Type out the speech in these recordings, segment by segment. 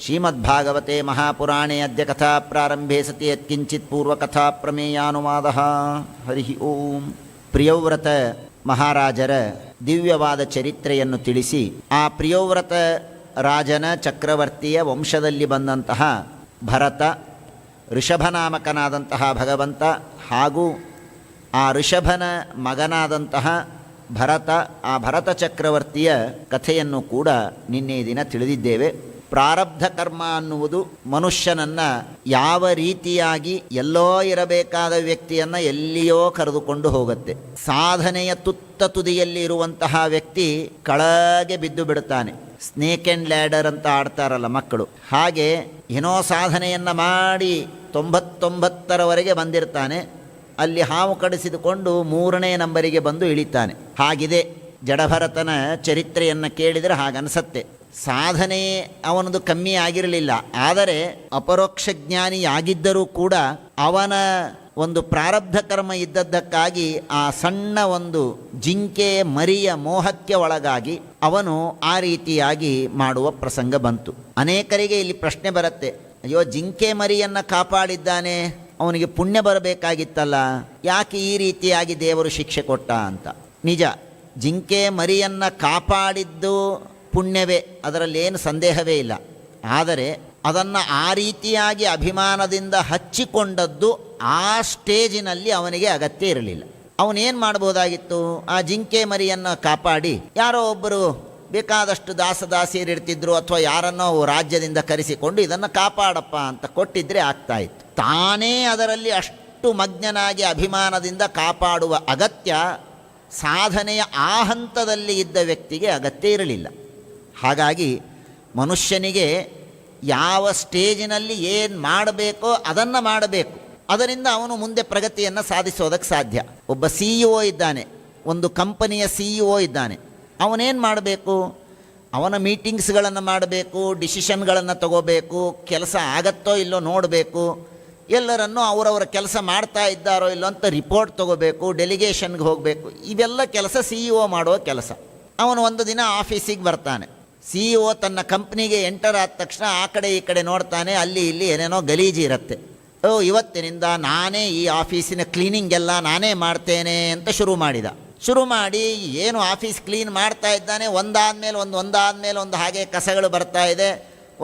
ಶ್ರೀಮದ್ಭಾಗವತೆ ಮಹಾಪುರಾಣೇ ಅದ್ಯ ಕಥಾ ಪ್ರಾರಂಭೆ ಸತಿ ಯತ್ಕಿಂಚಿತ್ ಪೂರ್ವಕಥಾ ಪ್ರಮೇಯಾನುವಾದ. ಹರಿ ಓಂ. ಪ್ರಿಯವ್ರತ ಮಹಾರಾಜರ ದಿವ್ಯವಾದ ಚರಿತ್ರೆಯನ್ನು ತಿಳಿಸಿ, ಆ ಪ್ರಿಯವ್ರತ ರಾಜನ ಚಕ್ರವರ್ತಿಯ ವಂಶದಲ್ಲಿ ಬಂದಂತಹ ಭರತ, ಋಷಭನಾಮಕನಾದಂತಹ ಭಗವಂತ ಹಾಗೂ ಆ ಋಷಭನ ಮಗನಾದಂತಹ ಭರತ, ಆ ಭರತ ಚಕ್ರವರ್ತಿಯ ಕಥೆಯನ್ನು ಕೂಡ ನಿನ್ನೆ ದಿನ ತಿಳಿದಿದ್ದೇವೆ. ಪ್ರಾರಬ್ಧ ಕರ್ಮ ಅನ್ನುವುದು ಮನುಷ್ಯನನ್ನು ಯಾವ ರೀತಿಯಾಗಿ ಎಲ್ಲೋ ಇರಬೇಕಾದ ವ್ಯಕ್ತಿಯನ್ನು ಎಲ್ಲಿಯೋ ಕರೆದುಕೊಂಡು ಹೋಗುತ್ತೆ. ಸಾಧನೆಯ ತುತ್ತ ತುದಿಯಲ್ಲಿ ಇರುವಂತಹ ವ್ಯಕ್ತಿ ಕೆಳಗೆ ಬಿದ್ದು ಬಿಡುತ್ತಾನೆ. ಸ್ನೇಕ್ ಆ್ಯಂಡ್ ಲ್ಯಾಡರ್ ಅಂತ ಆಡ್ತಾರಲ್ಲ ಮಕ್ಕಳು, ಹಾಗೆ ಏನೋ ಸಾಧನೆಯನ್ನು ಮಾಡಿ 99ರವರೆಗೆ ಬಂದಿರ್ತಾನೆ. ಅಲ್ಲಿ ಹಾವು ಕಡಿಸಿದುಕೊಂಡು 3ನೇ ನಂಬರಿಗೆ ಬಂದು ಇಳಿತಾನೆ. ಹಾಗಿದೆ ಜಡಭರತನ ಚರಿತ್ರೆಯನ್ನು ಕೇಳಿದರೆ ಹಾಗನ್ಸತ್ತೆ. ಸಾಧನೆ ಅವನದು ಕಮ್ಮಿ ಆಗಿರಲಿಲ್ಲ, ಆದರೆ ಅಪರೋಕ್ಷ ಜ್ಞಾನಿಯಾಗಿದ್ದರೂ ಕೂಡ ಅವನ ಒಂದು ಪ್ರಾರಬ್ಧ ಕರ್ಮ ಇದ್ದದ್ದಕ್ಕಾಗಿ ಆ ಸಣ್ಣ ಒಂದು ಜಿಂಕೆ ಮರಿಯ ಮೋಹಕ್ಕೆ ಒಳಗಾಗಿ ಅವನು ಆ ರೀತಿಯಾಗಿ ಮಾಡುವ ಪ್ರಸಂಗ ಬಂತು. ಅನೇಕರಿಗೆ ಇಲ್ಲಿ ಪ್ರಶ್ನೆ ಬರುತ್ತೆ, ಅಯ್ಯೋ ಜಿಂಕೆ ಮರಿಯನ್ನು ಕಾಪಾಡಿದ್ದಾನೆ, ಅವನಿಗೆ ಪುಣ್ಯ ಬರಬೇಕಾಗಿತ್ತಲ್ಲ, ಯಾಕೆ ಈ ರೀತಿಯಾಗಿ ದೇವರು ಶಿಕ್ಷೆ ಕೊಟ್ಟ ಅಂತ. ನಿಜ, ಜಿಂಕೆ ಮರಿಯನ್ನು ಕಾಪಾಡಿದ್ದು ಪುಣ್ಯವೇ, ಅದರಲ್ಲೇನು ಸಂದೇಹವೇ ಇಲ್ಲ. ಆದರೆ ಅದನ್ನು ಆ ರೀತಿಯಾಗಿ ಅಭಿಮಾನದಿಂದ ಹಚ್ಚಿಕೊಂಡದ್ದು ಆ ಸ್ಟೇಜಿನಲ್ಲಿ ಅವನಿಗೆ ಅಗತ್ಯ ಇರಲಿಲ್ಲ. ಅವನೇನು ಮಾಡ್ಬೋದಾಗಿತ್ತು? ಆ ಜಿಂಕೆ ಮರಿಯನ್ನು ಕಾಪಾಡಿ ಯಾರೋ ಒಬ್ಬರು ಬೇಕಾದಷ್ಟು ದಾಸದಾಸಿಯರಿರ್ತಿದ್ರು, ಅಥವಾ ಯಾರನ್ನೋ ರಾಜ್ಯದಿಂದ ಕರೆಸಿಕೊಂಡು ಇದನ್ನು ಕಾಪಾಡಪ್ಪ ಅಂತ ಕೊಟ್ಟಿದ್ದರೆ ಆಗ್ತಾಯಿತ್ತು. ತಾನೇ ಅದರಲ್ಲಿ ಅಷ್ಟು ಮಗ್ನನಾಗಿ ಅಭಿಮಾನದಿಂದ ಕಾಪಾಡುವ ಅಗತ್ಯ ಸಾಧನೆಯ ಆ ಹಂತದಲ್ಲಿ ಇದ್ದ ವ್ಯಕ್ತಿಗೆ ಅಗತ್ಯ ಇರಲಿಲ್ಲ. ಹಾಗಾಗಿ ಮನುಷ್ಯನಿಗೆ ಯಾವ ಸ್ಟೇಜಿನಲ್ಲಿ ಏನು ಮಾಡಬೇಕೋ ಅದನ್ನು ಮಾಡಬೇಕು. ಅದರಿಂದ ಅವನು ಮುಂದೆ ಪ್ರಗತಿಯನ್ನು ಸಾಧಿಸೋದಕ್ಕೆ ಸಾಧ್ಯ. ಒಬ್ಬ CEO ಇದ್ದಾನೆ, ಒಂದು ಕಂಪನಿಯ CEO ಇದ್ದಾನೆ. ಅವನೇನು ಮಾಡಬೇಕು? ಅವನ ಮೀಟಿಂಗ್ಸ್ಗಳನ್ನು ಮಾಡಬೇಕು, ಡಿಸಿಷನ್ಗಳನ್ನು ತಗೋಬೇಕು, ಕೆಲಸ ಆಗತ್ತೋ ಇಲ್ಲೋ ನೋಡಬೇಕು, ಎಲ್ಲರನ್ನೂ ಅವರವರ ಕೆಲಸ ಮಾಡ್ತಾ ಇದ್ದಾರೋ ಇಲ್ಲೋ ಅಂತ ರಿಪೋರ್ಟ್ ತಗೋಬೇಕು, ಡೆಲಿಗೇಷನ್ಗೆ ಹೋಗಬೇಕು. ಇವೆಲ್ಲ ಕೆಲಸ CEO ಮಾಡುವ ಕೆಲಸ. ಅವನು ಒಂದು ದಿನ ಆಫೀಸಿಗೆ ಬರ್ತಾನೆ. CEO ತನ್ನ ಕಂಪ್ನಿಗೆ ಎಂಟರ್ ಆದ ತಕ್ಷಣ ಆ ಕಡೆ ಈ ಕಡೆ ನೋಡ್ತಾನೆ, ಅಲ್ಲಿ ಇಲ್ಲಿ ಏನೇನೋ ಗಲೀಜು ಇರುತ್ತೆ. ಇವತ್ತಿನಿಂದ ನಾನೇ ಈ ಆಫೀಸಿನ ಕ್ಲೀನಿಂಗ್ ಎಲ್ಲ ನಾನೇ ಮಾಡ್ತೇನೆ ಅಂತ ಶುರು ಮಾಡಿ ಏನು ಆಫೀಸ್ ಕ್ಲೀನ್ ಮಾಡ್ತಾ ಇದ್ದಾನೆ. ಒಂದಾದ್ಮೇಲೆ ಒಂದು ಹಾಗೆ ಕಸಗಳು ಬರ್ತಾ ಇದೆ.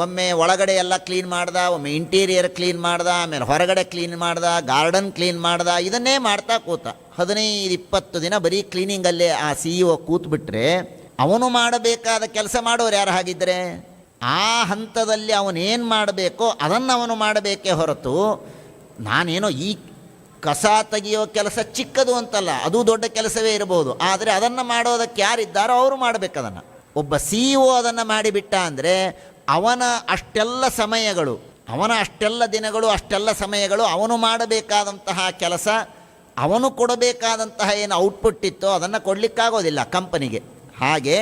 ಒಮ್ಮೆ ಒಳಗಡೆ ಎಲ್ಲ ಕ್ಲೀನ್ ಮಾಡ್ದ, ಒಮ್ಮೆ ಇಂಟೀರಿಯರ್ ಕ್ಲೀನ್ ಮಾಡ್ದ, ಆಮೇಲೆ ಹೊರಗಡೆ ಕ್ಲೀನ್ ಮಾಡ್ದ, ಗಾರ್ಡನ್ ಕ್ಲೀನ್ ಮಾಡ್ದ. ಇದನ್ನೇ ಮಾಡ್ತಾ ಕೂತ 15-20 ದಿನ ಬರೀ ಕ್ಲೀನಿಂಗಲ್ಲೇ ಆ CEO ಕೂತ್ಬಿಟ್ರೆ ಅವನು ಮಾಡಬೇಕಾದ ಕೆಲಸ ಮಾಡೋರು ಯಾರು? ಹಾಗಿದ್ದರೆ ಆ ಹಂತದಲ್ಲಿ ಅವನೇನು ಮಾಡಬೇಕೋ ಅದನ್ನು ಅವನು ಮಾಡಬೇಕೇ ಹೊರತು, ನಾನೇನೋ ಈ ಕಸ ತೆಗೆಯೋ ಕೆಲಸ ಚಿಕ್ಕದು ಅಂತಲ್ಲ, ಅದು ದೊಡ್ಡ ಕೆಲಸವೇ ಇರಬಹುದು, ಆದರೆ ಅದನ್ನು ಮಾಡೋದಕ್ಕೆ ಯಾರಿದ್ದಾರೋ ಅವರು ಮಾಡಬೇಕದನ್ನು. ಒಬ್ಬ CEO ಅದನ್ನು ಮಾಡಿಬಿಟ್ಟ ಅಂದರೆ ಅವನ ಅಷ್ಟೆಲ್ಲ ಸಮಯಗಳು, ಅವನ ಅಷ್ಟೆಲ್ಲ ದಿನಗಳು, ಅಷ್ಟೆಲ್ಲ ಸಮಯಗಳು ಅವನು ಮಾಡಬೇಕಾದಂತಹ ಕೆಲಸ, ಅವನು ಕೊಡಬೇಕಾದಂತಹ ಏನು ಔಟ್ಪುಟ್ ಇತ್ತೋ ಅದನ್ನು ಕೊಡಲಿಕ್ಕಾಗೋದಿಲ್ಲ ಕಂಪನಿಗೆ. ಹಾಗೆ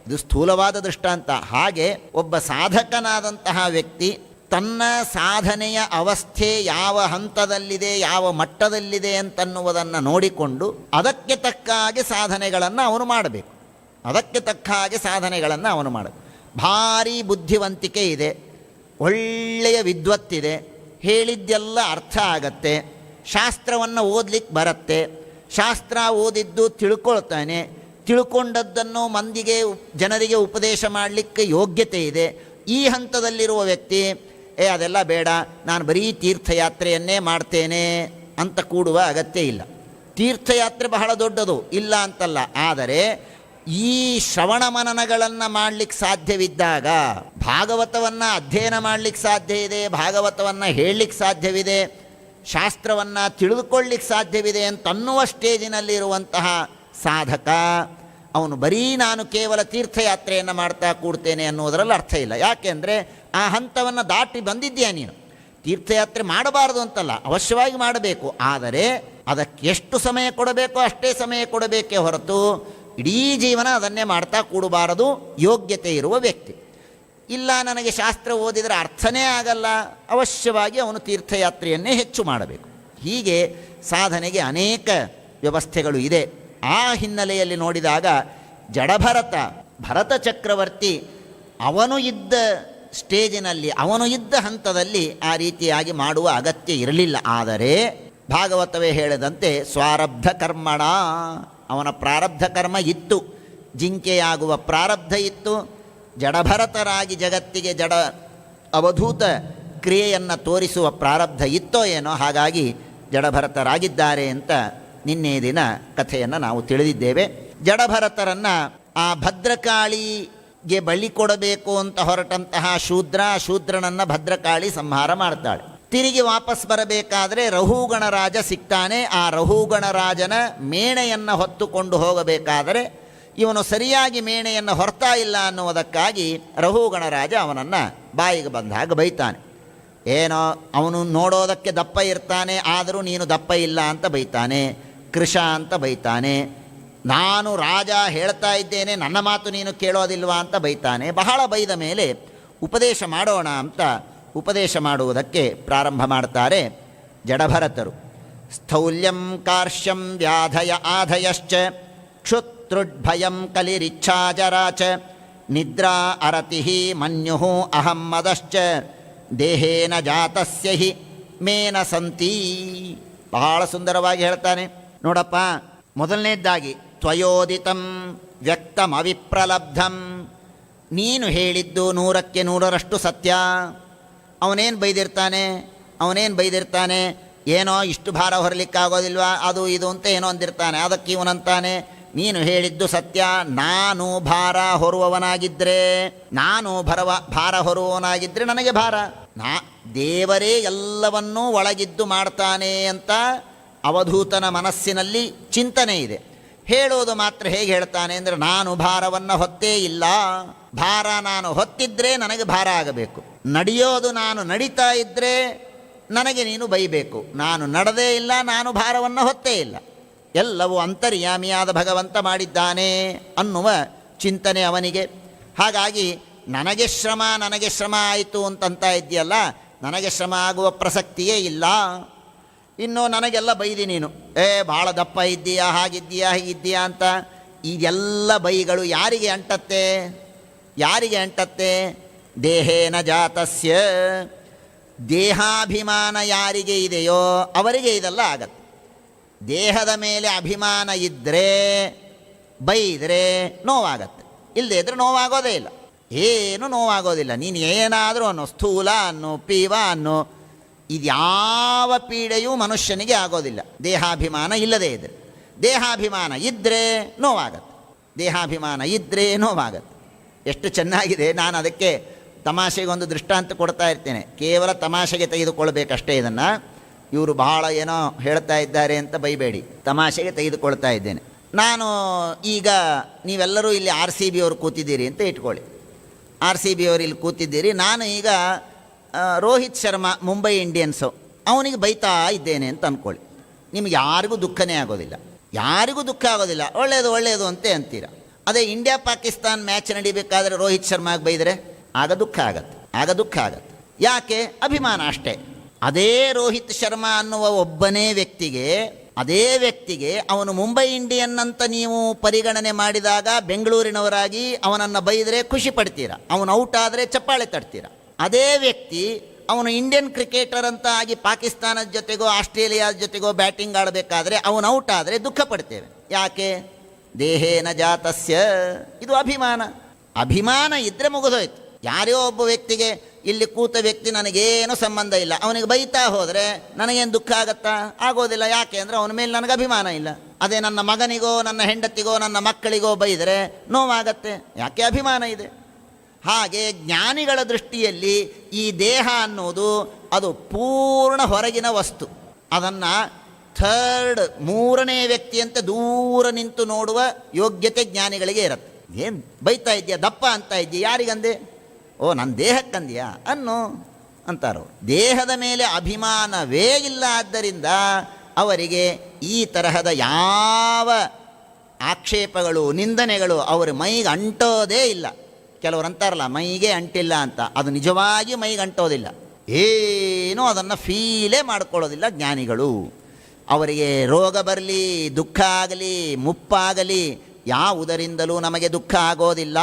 ಇದು ಸ್ಥೂಲವಾದ ದೃಷ್ಟಾಂತ. ಹಾಗೆ ಒಬ್ಬ ಸಾಧಕನಾದಂತಹ ವ್ಯಕ್ತಿ ತನ್ನ ಸಾಧನೆಯ ಅವಸ್ಥೆ ಯಾವ ಹಂತದಲ್ಲಿದೆ, ಯಾವ ಮಟ್ಟದಲ್ಲಿದೆ ಅಂತನ್ನುವುದನ್ನು ನೋಡಿಕೊಂಡು ಅದಕ್ಕೆ ತಕ್ಕ ಹಾಗೆ ಸಾಧನೆಗಳನ್ನು ಅವನು ಮಾಡಬೇಕು. ಭಾರೀ ಬುದ್ಧಿವಂತಿಕೆ ಇದೆ, ಒಳ್ಳೆಯ ವಿದ್ವತ್ತಿದೆ, ಹೇಳಿದ್ದೆಲ್ಲ ಅರ್ಥ ಆಗತ್ತೆ, ಶಾಸ್ತ್ರವನ್ನು ಓದಲಿಕ್ಕೆ ಬರುತ್ತೆ, ಶಾಸ್ತ್ರ ಓದಿದ್ದು ತಿಳ್ಕೊಳ್ತಾನೆ, ತಿಳ್ಕೊಂಡದ್ದನ್ನು ಜನರಿಗೆ ಉಪದೇಶ ಮಾಡಲಿಕ್ಕೆ ಯೋಗ್ಯತೆ ಇದೆ. ಈ ಹಂತದಲ್ಲಿರುವ ವ್ಯಕ್ತಿ ಅದೆಲ್ಲ ಬೇಡ, ನಾನು ಬರೀ ತೀರ್ಥಯಾತ್ರೆಯನ್ನೇ ಮಾಡ್ತೇನೆ ಅಂತ ಕೂಡುವ ಅಗತ್ಯ ಇಲ್ಲ. ತೀರ್ಥಯಾತ್ರೆ ಬಹಳ ದೊಡ್ಡದು, ಇಲ್ಲ ಅಂತಲ್ಲ, ಆದರೆ ಈ ಶ್ರವಣ ಮನನಗಳನ್ನು ಮಾಡಲಿಕ್ಕೆ ಸಾಧ್ಯವಿದ್ದಾಗ, ಭಾಗವತವನ್ನು ಅಧ್ಯಯನ ಮಾಡಲಿಕ್ಕೆ ಸಾಧ್ಯ ಇದೆ, ಭಾಗವತವನ್ನು ಹೇಳಲಿಕ್ಕೆ ಸಾಧ್ಯವಿದೆ, ಶಾಸ್ತ್ರವನ್ನು ತಿಳಿದುಕೊಳ್ಳಲಿಕ್ಕೆ ಸಾಧ್ಯವಿದೆ ಅಂತನ್ನುವ ಸ್ಟೇಜಿನಲ್ಲಿರುವಂತಹ ಸಾಧಕ ಅವನು ಬರೀ ನಾನು ಕೇವಲ ತೀರ್ಥಯಾತ್ರೆಯನ್ನು ಮಾಡ್ತಾ ಕೂಡ್ತೇನೆ ಅನ್ನೋದರಲ್ಲಿ ಅರ್ಥ ಇಲ್ಲ. ಯಾಕೆಂದರೆ ಆ ಹಂತವನ್ನು ದಾಟಿ ಬಂದಿದ್ದೀಯ ನೀನು. ತೀರ್ಥಯಾತ್ರೆ ಮಾಡಬಾರದು ಅಂತಲ್ಲ, ಅವಶ್ಯವಾಗಿ ಮಾಡಬೇಕು, ಆದರೆ ಅದಕ್ಕೆ ಎಷ್ಟು ಸಮಯ ಕೊಡಬೇಕೋ ಅಷ್ಟೇ ಸಮಯ ಕೊಡಬೇಕೇ ಹೊರತು ಇಡೀ ಜೀವನ ಅದನ್ನೇ ಮಾಡ್ತಾ ಕೂಡಬಾರದು ಯೋಗ್ಯತೆ ಇರುವ ವ್ಯಕ್ತಿ. ಇಲ್ಲ ನನಗೆ ಶಾಸ್ತ್ರ ಓದಿದರೆ ಅರ್ಥನೇ ಆಗಲ್ಲ, ಅವಶ್ಯವಾಗಿ ಅವನು ತೀರ್ಥಯಾತ್ರೆಯನ್ನೇ ಹೆಚ್ಚು ಮಾಡಬೇಕು. ಹೀಗೆ ಸಾಧನೆಗೆ ಅನೇಕ ವ್ಯವಸ್ಥೆಗಳು ಇದೆ. ಆ ಹಿನ್ನೆಲೆಯಲ್ಲಿ ನೋಡಿದಾಗ ಭರತ ಚಕ್ರವರ್ತಿ ಅವನು ಇದ್ದ ಸ್ಟೇಜಿನಲ್ಲಿ ಅವನು ಇದ್ದ ಹಂತದಲ್ಲಿ ಆ ರೀತಿಯಾಗಿ ಮಾಡುವ ಅಗತ್ಯ ಇರಲಿಲ್ಲ. ಆದರೆ ಭಾಗವತವೇ ಹೇಳಿದಂತೆ ಸ್ವಾರಬ್ಧ ಕರ್ಮಣ, ಅವನ ಪ್ರಾರಬ್ಧ ಕರ್ಮ ಇತ್ತು, ಜಿಂಕೆಯಾಗುವ ಪ್ರಾರಬ್ಧ ಇತ್ತು, ಜಡಭರತರಾಗಿ ಜಗತ್ತಿಗೆ ಜಡ ಅವಧೂತ ಕ್ರಿಯೆಯನ್ನು ತೋರಿಸುವ ಪ್ರಾರಬ್ಧ ಇತ್ತೋ ಏನೋ, ಹಾಗಾಗಿ ಜಡಭರತರಾಗಿದ್ದಾರೆ ಅಂತ ನಿನ್ನೆ ದಿನ ಕಥೆಯನ್ನು ನಾವು ತಿಳಿದಿದ್ದೇವೆ. ಜಡಭರತರನ್ನು ಆ ಭದ್ರಕಾಳಿಗೆ ಬಲಿ ಕೊಡಬೇಕು ಅಂತ ಹೊರಟಂತಹ ಶೂದ್ರನನ್ನು ಭದ್ರಕಾಳಿ ಸಂಹಾರ ಮಾಡ್ತಾಳೆ. ತಿರುಗಿ ವಾಪಸ್ ಬರಬೇಕಾದ್ರೆ ರಹುಗಣರಾಜ ಸಿಗ್ತಾನೆ. ಆ ರಹುಗಣರಾಜನ ಮೇಣೆಯನ್ನು ಹೊತ್ತುಕೊಂಡು ಹೋಗಬೇಕಾದರೆ ಇವನು ಸರಿಯಾಗಿ ಮೇಣೆಯನ್ನು ಹೊರ್ತಾ ಇಲ್ಲ ಅನ್ನುವುದಕ್ಕಾಗಿ ರಹುಗಣರಾಜ ಅವನನ್ನು ಬಾಯಿಗೆ ಬಂದಾಗ ಬೈತಾನೆ. ಏನೋ ಅವನು ನೋಡೋದಕ್ಕೆ ದಪ್ಪ ಇರ್ತಾನೆ, ಆದರೂ ನೀನು ದಪ್ಪ ಇಲ್ಲ ಅಂತ ಬೈತಾನೆ. ಕೃಷ ಅಂತ ಬೈತಾನೆ. ನಾನು ರಾಜ ಹೇಳ್ತಾ ಇದ್ದೇನೆ, ನನ್ನ ಮಾತು ನೀನು ಕೇಳೋದಿಲ್ವಾ ಅಂತ ಬೈತಾನೆ. ಬಹಳ ಬೈದ ಮೇಲೆ ಉಪದೇಶ ಮಾಡೋಣ ಅಂತ ಉಪದೇಶ ಮಾಡುವುದಕ್ಕೆ ಪ್ರಾರಂಭ ಮಾಡ್ತಾರೆ ಜಡಭರತರು. ಸ್ಥೌಲ್ಯಂ ಕಾರ್ಶ್ಯಂ ವ್ಯಾಧಯ ಆಧಯಶ್ಚ ಕ್ಷುತ್ರುಡ್ಭಯಂ ಕಲಿರಿಚ್ಛಾಜರಾಚ ನಿದ್ರಾ ಅರತಿ ಮನ್ಯು ಅಹಂ ಮದಶ್ಚ ದೇಹೇನ ಜಾತಸ್ಯ ಹಿ ಮೇನ ಸಂತೀ. ಬಹಳ ಸುಂದರವಾಗಿ ಹೇಳ್ತಾನೆ ನೋಡಪ್ಪ. ಮೊದಲನೇದ್ದಾಗಿ ತ್ವಯೋದಿತಂ ವ್ಯಕ್ತಮವಿಪ್ರಲಬ್ಧಂ, ನೀನು ಹೇಳಿದ್ದು 100ಕ್ಕೆ 100ರಷ್ಟು ಸತ್ಯ. ಅವನೇನು ಬೈದಿರ್ತಾನೆ, ಏನೋ ಇಷ್ಟು ಭಾರ ಹೊರಲಿಕ್ಕಾಗೋದಿಲ್ವಾ, ಅದು ಇದು ಅಂತ ಏನೋ ಅಂದಿರ್ತಾನೆ. ಅದಕ್ಕೆ ಇವನಂತಾನೆ ನೀನು ಹೇಳಿದ್ದು ಸತ್ಯ. ನಾನು ಭಾರ ಹೊರುವವನಾಗಿದ್ದರೆ ನನಗೆ ಭಾರ. ದೇವರೇ ಎಲ್ಲವನ್ನೂ ಒಳಗಿದ್ದು ಮಾಡ್ತಾನೆ ಅಂತ ಅವಧೂತನ ಮನಸ್ಸಿನಲ್ಲಿ ಚಿಂತನೆ ಇದೆ. ಹೇಳೋದು ಮಾತ್ರ ಹೇಗೆ ಹೇಳ್ತಾನೆ ಅಂದರೆ, ನಾನು ಭಾರವನ್ನು ಹೊತ್ತೇ ಇಲ್ಲ. ಭಾರ ನಾನು ಹೊತ್ತಿದ್ರೆ ನನಗೆ ಭಾರ ಆಗಬೇಕು. ನಡೆಯೋದು ನಾನು ನಡೀತಾ ಇದ್ದರೆ ನನಗೆ ನೀನು ಬೈಬೇಕು. ನಾನು ನಡೆದೇ ಇಲ್ಲ, ನಾನು ಭಾರವನ್ನು ಹೊತ್ತೇ ಇಲ್ಲ. ಎಲ್ಲವೂ ಅಂತರ್ಯಾಮಿಯಾದ ಭಗವಂತ ಮಾಡಿದ್ದಾನೆ ಅನ್ನುವ ಚಿಂತನೆ ಅವನಿಗೆ. ಹಾಗಾಗಿ ನನಗೆ ಶ್ರಮ ಆಯಿತು ಅಂತಂತ ಇದೆಯಲ್ಲ, ನನಗೆ ಶ್ರಮ ಆಗುವ ಪ್ರಸಕ್ತಿಯೇ ಇಲ್ಲ. ಇನ್ನು ನನಗೆಲ್ಲ ಬೈದಿ ನೀನು, ಭಾಳ ದಪ್ಪ ಇದ್ದೀಯಾ, ಹಾಗಿದ್ದೀಯಾ, ಹೀಗಿದ್ದೀಯಾ ಅಂತ. ಇದೆಲ್ಲ ಬೈಗಳು ಯಾರಿಗೆ ಅಂಟತ್ತೆ? ದೇಹೇನ ಜಾತಸ್ಯ, ದೇಹಾಭಿಮಾನ ಯಾರಿಗೆ ಇದೆಯೋ ಅವರಿಗೆ ಇದೆಲ್ಲ ಆಗತ್ತೆ. ದೇಹದ ಮೇಲೆ ಅಭಿಮಾನ ಇದ್ದರೆ ಬೈದರೆ ನೋವಾಗತ್ತೆ, ಇಲ್ಲದೇ ಇದ್ದರೆ ನೋವಾಗೋದೇ ಇಲ್ಲ. ಏನು ನೋವಾಗೋದಿಲ್ಲ. ನೀನು ಏನಾದರೂ ಅನ್ನೋ, ಸ್ಥೂಲ ಅನ್ನೋ, ಪೀವ ಅನ್ನೋ, ಇದ್ಯಾವ ಪೀಡೆಯೂ ಮನುಷ್ಯನಿಗೆ ಆಗೋದಿಲ್ಲ ದೇಹಾಭಿಮಾನ ಇಲ್ಲದೇ ಇದ್ದರೆ. ದೇಹಾಭಿಮಾನ ಇದ್ದರೆ ನೋವಾಗತ್ತೆ. ಎಷ್ಟು ಚೆನ್ನಾಗಿದೆ. ನಾನು ಅದಕ್ಕೆ ತಮಾಷೆಗೊಂದು ದೃಷ್ಟಾಂತ ಕೊಡ್ತಾ ಇರ್ತೇನೆ. ಕೇವಲ ತಮಾಷೆಗೆ ತೆಗೆದುಕೊಳ್ಬೇಕಷ್ಟೇ ಇದನ್ನು. ಇವರು ಬಹಳ ಏನೋ ಹೇಳ್ತಾ ಇದ್ದಾರೆ ಅಂತ ಬೈಬೇಡಿ, ತಮಾಷೆಗೆ ತೆಗೆದುಕೊಳ್ತಾ ಇದ್ದೇನೆ. ನಾನು ಈಗ ನೀವೆಲ್ಲರೂ ಇಲ್ಲಿ RCB ಅವರು ಕೂತಿದ್ದೀರಿ ಅಂತ ಇಟ್ಕೊಳ್ಳಿ. RCB ಅವರು ಇಲ್ಲಿ ಕೂತಿದ್ದೀರಿ. ನಾನು ಈಗ ರೋಹಿತ್ ಶರ್ಮಾ ಮುಂಬೈ ಇಂಡಿಯನ್ಸು, ಅವನಿಗೆ ಬೈತಾ ಇದ್ದೇನೆ ಅಂತ ಅಂದ್ಕೊಳ್ಳಿ. ನಿಮಗೆ ಯಾರಿಗೂ ದುಃಖನೇ ಆಗೋದಿಲ್ಲ, ಒಳ್ಳೆಯದು ಅಂತೀರ. ಅದೇ ಇಂಡಿಯಾ ಪಾಕಿಸ್ತಾನ್ ಮ್ಯಾಚ್ ನಡಿಬೇಕಾದ್ರೆ ರೋಹಿತ್ ಶರ್ಮಾಗೆ ಬೈದರೆ ಆಗ ದುಃಖ ಆಗತ್ತೆ. ಯಾಕೆ? ಅಭಿಮಾನ ಅಷ್ಟೇ. ಅದೇ ರೋಹಿತ್ ಶರ್ಮಾ ಅನ್ನುವ ಒಬ್ಬನೇ ವ್ಯಕ್ತಿಗೆ ಅವನು ಮುಂಬೈ ಇಂಡಿಯನ್ ಅಂತ ನೀವು ಪರಿಗಣನೆ ಮಾಡಿದಾಗ ಬೆಂಗಳೂರಿನವರಾಗಿ ಅವನನ್ನು ಬೈದರೆ ಖುಷಿ ಪಡ್ತೀರಾ, ಅವನು ಔಟ್ ಆದರೆ ಚಪ್ಪಾಳೆ ತಡ್ತೀರಾ. ಅದೇ ವ್ಯಕ್ತಿ ಅವನು ಇಂಡಿಯನ್ ಕ್ರಿಕೆಟರ್ ಅಂತ ಆಗಿ ಪಾಕಿಸ್ತಾನದ ಜೊತೆಗೋ ಆಸ್ಟ್ರೇಲಿಯಾದ ಜೊತೆಗೋ ಬ್ಯಾಟಿಂಗ್ ಆಡಬೇಕಾದ್ರೆ ಅವನು ಔಟ್ ಆದರೆ ದುಃಖ ಪಡ್ತೇವೆ. ಯಾಕೆ? ದೇಹೇನ ಜಾತಸ್ಯ, ಇದು ಅಭಿಮಾನ ಇದ್ದರೆ ಮುಗಿದೋಯ್ತು. ಯಾರೋ ಒಬ್ಬ ವ್ಯಕ್ತಿಗೆ, ಇಲ್ಲಿ ಕೂತ ವ್ಯಕ್ತಿ ನನಗೇನು ಸಂಬಂಧ ಇಲ್ಲ, ಅವನಿಗೆ ಬೈತಾ ಹೋದರೆ ನನಗೇನು ದುಃಖ ಆಗೋದಿಲ್ಲ. ಯಾಕೆ ಅಂದರೆ ಅವನ ಮೇಲೆ ನನಗೆ ಅಭಿಮಾನ ಇಲ್ಲ. ಅದೇ ನನ್ನ ಮಗನಿಗೋ, ನನ್ನ ಹೆಂಡತಿಗೋ, ನನ್ನ ಮಕ್ಕಳಿಗೋ ಬೈದರೆ ನೋವಾಗತ್ತೆ. ಯಾಕೆ? ಅಭಿಮಾನ ಇದೆ. ಹಾಗೆ ಜ್ಞಾನಿಗಳ ದೃಷ್ಟಿಯಲ್ಲಿ ಈ ದೇಹ ಅನ್ನೋದು ಅದು ಪೂರ್ಣ ಹೊರಗಿನ ವಸ್ತು. ಅದನ್ನು ಮೂರನೇ ವ್ಯಕ್ತಿಯಂತೆ ದೂರ ನಿಂತು ನೋಡುವ ಯೋಗ್ಯತೆ ಜ್ಞಾನಿಗಳಿಗೆ ಇರುತ್ತೆ. ಏನು ಬೈತಾ ಇದೆಯಾ, ದಪ್ಪ ಅಂತ ಇದೆಯಾ, ಯಾರಿಗಂದೆ? ನನ್ನ ದೇಹಕ್ಕಂದ್ಯಾ ಅಂತಾರೋ. ದೇಹದ ಮೇಲೆ ಅಭಿಮಾನವೇ ಇಲ್ಲ. ಆದ್ದರಿಂದ ಅವರಿಗೆ ಈ ತರಹದ ಯಾವ ಆಕ್ಷೇಪಗಳು, ನಿಂದನೆಗಳು ಅವರ ಮೈಗೆ ಅಂಟೋದೇ ಇಲ್ಲ. ಕೆಲವರು ಅಂತಾರಲ್ಲ ಮೈಗೆ ಅಂಟಿಲ್ಲ ಅಂತ, ಅದು ನಿಜವಾಗಿ ಮೈಗೆ ಅಂಟೋದಿಲ್ಲ. ಏನೂ ಅದನ್ನು ಫೀಲೇ ಮಾಡ್ಕೊಳ್ಳೋದಿಲ್ಲ ಜ್ಞಾನಿಗಳು. ಅವರಿಗೆ ರೋಗ ಬರಲಿ, ದುಃಖ ಆಗಲಿ, ಮುಪ್ಪಾಗಲಿ ಯಾವುದರಿಂದಲೂ ನಮಗೆ ದುಃಖ ಆಗೋದಿಲ್ಲ.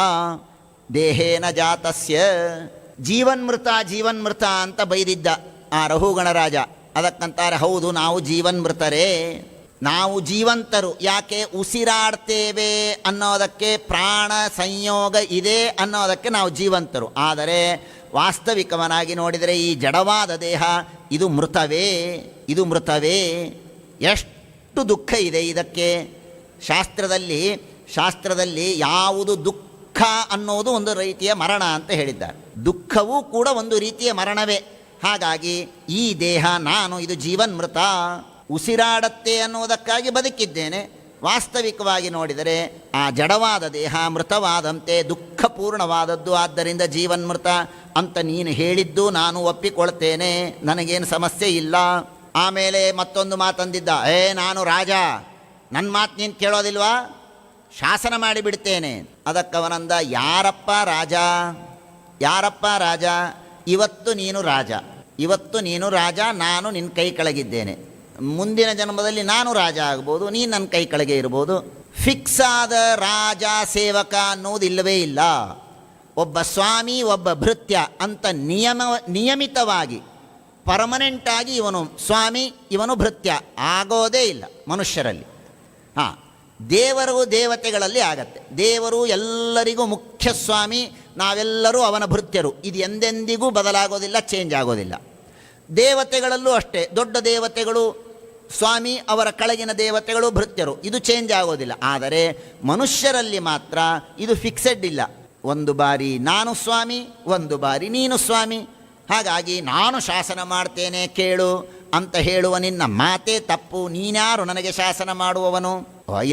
ದೇಹೇನ ಜಾತಸ್ಯ, ಜೀವನ್ಮೃತ ಜೀವನ್ಮೃತ ಅಂತ ಬೈದಿದ್ದ ಆ ರಹುಗಣರಾಜ. ಅದಕ್ಕಂತಾರೆ ಹೌದು, ನಾವು ಜೀವನ್ಮೃತರೇ, ನಾವು ಜೀವಂತರು. ಯಾಕೆ? ಉಸಿರಾಡ್ತೇವೆ ಅನ್ನೋದಕ್ಕೆ, ಪ್ರಾಣ ಸಂಯೋಗ ಇದೆ ಅನ್ನೋದಕ್ಕೆ ನಾವು ಜೀವಂತರು. ಆದರೆ ವಾಸ್ತವಿಕವನಾಗಿ ನೋಡಿದರೆ ಈ ಜಡವಾದ ದೇಹ ಇದು ಮೃತವೇ, ಇದು ಮೃತವೇ. ಎಷ್ಟು ದುಃಖ ಇದೆ ಇದಕ್ಕೆ. ಶಾಸ್ತ್ರದಲ್ಲಿ ಯಾವುದು ದುಃಖ ಅನ್ನೋದು ಒಂದು ರೀತಿಯ ಮರಣ ಅಂತ ಹೇಳಿದ್ದಾರೆ. ದುಃಖವೂ ಕೂಡ ಒಂದು ರೀತಿಯ ಮರಣವೇ. ಹಾಗಾಗಿ ಈ ದೇಹ ನಾನು, ಇದು ಜೀವನ್ಮೃತ, ಉಸಿರಾಡತ್ತೆ ಅನ್ನುವುದಕ್ಕಾಗಿ ಬದುಕಿದ್ದೇನೆ. ವಾಸ್ತವಿಕವಾಗಿ ನೋಡಿದರೆ ಆ ಜಡವಾದ ದೇಹ ಮೃತವಾದಂತೆ ದುಃಖಪೂರ್ಣವಾದದ್ದು. ಆದ್ದರಿಂದ ಜೀವನ್ಮೃತ ಅಂತ ನೀನು ಹೇಳಿದ್ದು ನಾನು ಒಪ್ಪಿಕೊಳ್ತೇನೆ, ನನಗೇನು ಸಮಸ್ಯೆ ಇಲ್ಲ. ಆಮೇಲೆ ಮತ್ತೊಂದು ಮಾತಂದಿದ್ದ, ನಾನು ರಾಜ, ನನ್ನ ಮಾತು ನೀನು ಕೇಳೋದಿಲ್ವಾ, ಶಾಸನ ಮಾಡಿಬಿಡ್ತೇನೆ. ಅದಕ್ಕವನಂದ, ಯಾರಪ್ಪ ರಾಜ, ಯಾರಪ್ಪ ರಾಜ? ಇವತ್ತು ನೀನು ರಾಜ, ನಾನು ನಿನ್ನ ಕೈ ಕೆಳಗಿದ್ದೇನೆ. ಮುಂದಿನ ಜನ್ಮದಲ್ಲಿ ನಾನು ರಾಜ ಆಗ್ಬೋದು, ನೀನು ನನ್ನ ಕೈ ಕೆಳಗೆ ಇರ್ಬೋದು. ಫಿಕ್ಸ್ ಆದ ರಾಜ ಸೇವಕ ಅನ್ನೋದಿಲ್ಲವೇ ಇಲ್ಲ. ಒಬ್ಬ ಸ್ವಾಮಿ, ಒಬ್ಬ ಭೃತ್ಯ ಅಂತ ನಿಯಮಿತವಾಗಿ ಪರ್ಮನೆಂಟಾಗಿ ಇವನು ಸ್ವಾಮಿ, ಇವನು ಭೃತ್ಯ ಆಗೋದೇ ಇಲ್ಲ ಮನುಷ್ಯರಲ್ಲಿ. ದೇವರು ದೇವತೆಗಳಲ್ಲಿ ಆಗತ್ತೆ. ದೇವರು ಎಲ್ಲರಿಗೂ ಮುಖ್ಯ ಸ್ವಾಮಿ, ನಾವೆಲ್ಲರೂ ಅವನ ಭೃತ್ಯರು. ಇದು ಎಂದೆಂದಿಗೂ ಬದಲಾಗೋದಿಲ್ಲ, ಚೇಂಜ್ ಆಗೋದಿಲ್ಲ. ದೇವತೆಗಳಲ್ಲೂ ಅಷ್ಟೇ, ದೊಡ್ಡ ದೇವತೆಗಳು ಸ್ವಾಮಿ, ಅವರ ಕೆಳಗಿನ ದೇವತೆಗಳು ಭೃತ್ಯರು, ಇದು ಚೇಂಜ್ ಆಗೋದಿಲ್ಲ. ಆದರೆ ಮನುಷ್ಯರಲ್ಲಿ ಮಾತ್ರ ಇದು ಫಿಕ್ಸೆಡ್ ಇಲ್ಲ. ಒಂದು ಬಾರಿ ನಾನು ಸ್ವಾಮಿ, ಒಂದು ಬಾರಿ ನೀನು ಸ್ವಾಮಿ. ಹಾಗಾಗಿ ನಾನು ಶಾಸನ ಮಾಡ್ತೇನೆ ಕೇಳು ಅಂತ ಹೇಳುವ ನಿನ್ನ ಮಾತೇ ತಪ್ಪು. ನೀನ್ಯಾರು ನನಗೆ ಶಾಸನ ಮಾಡುವವನು?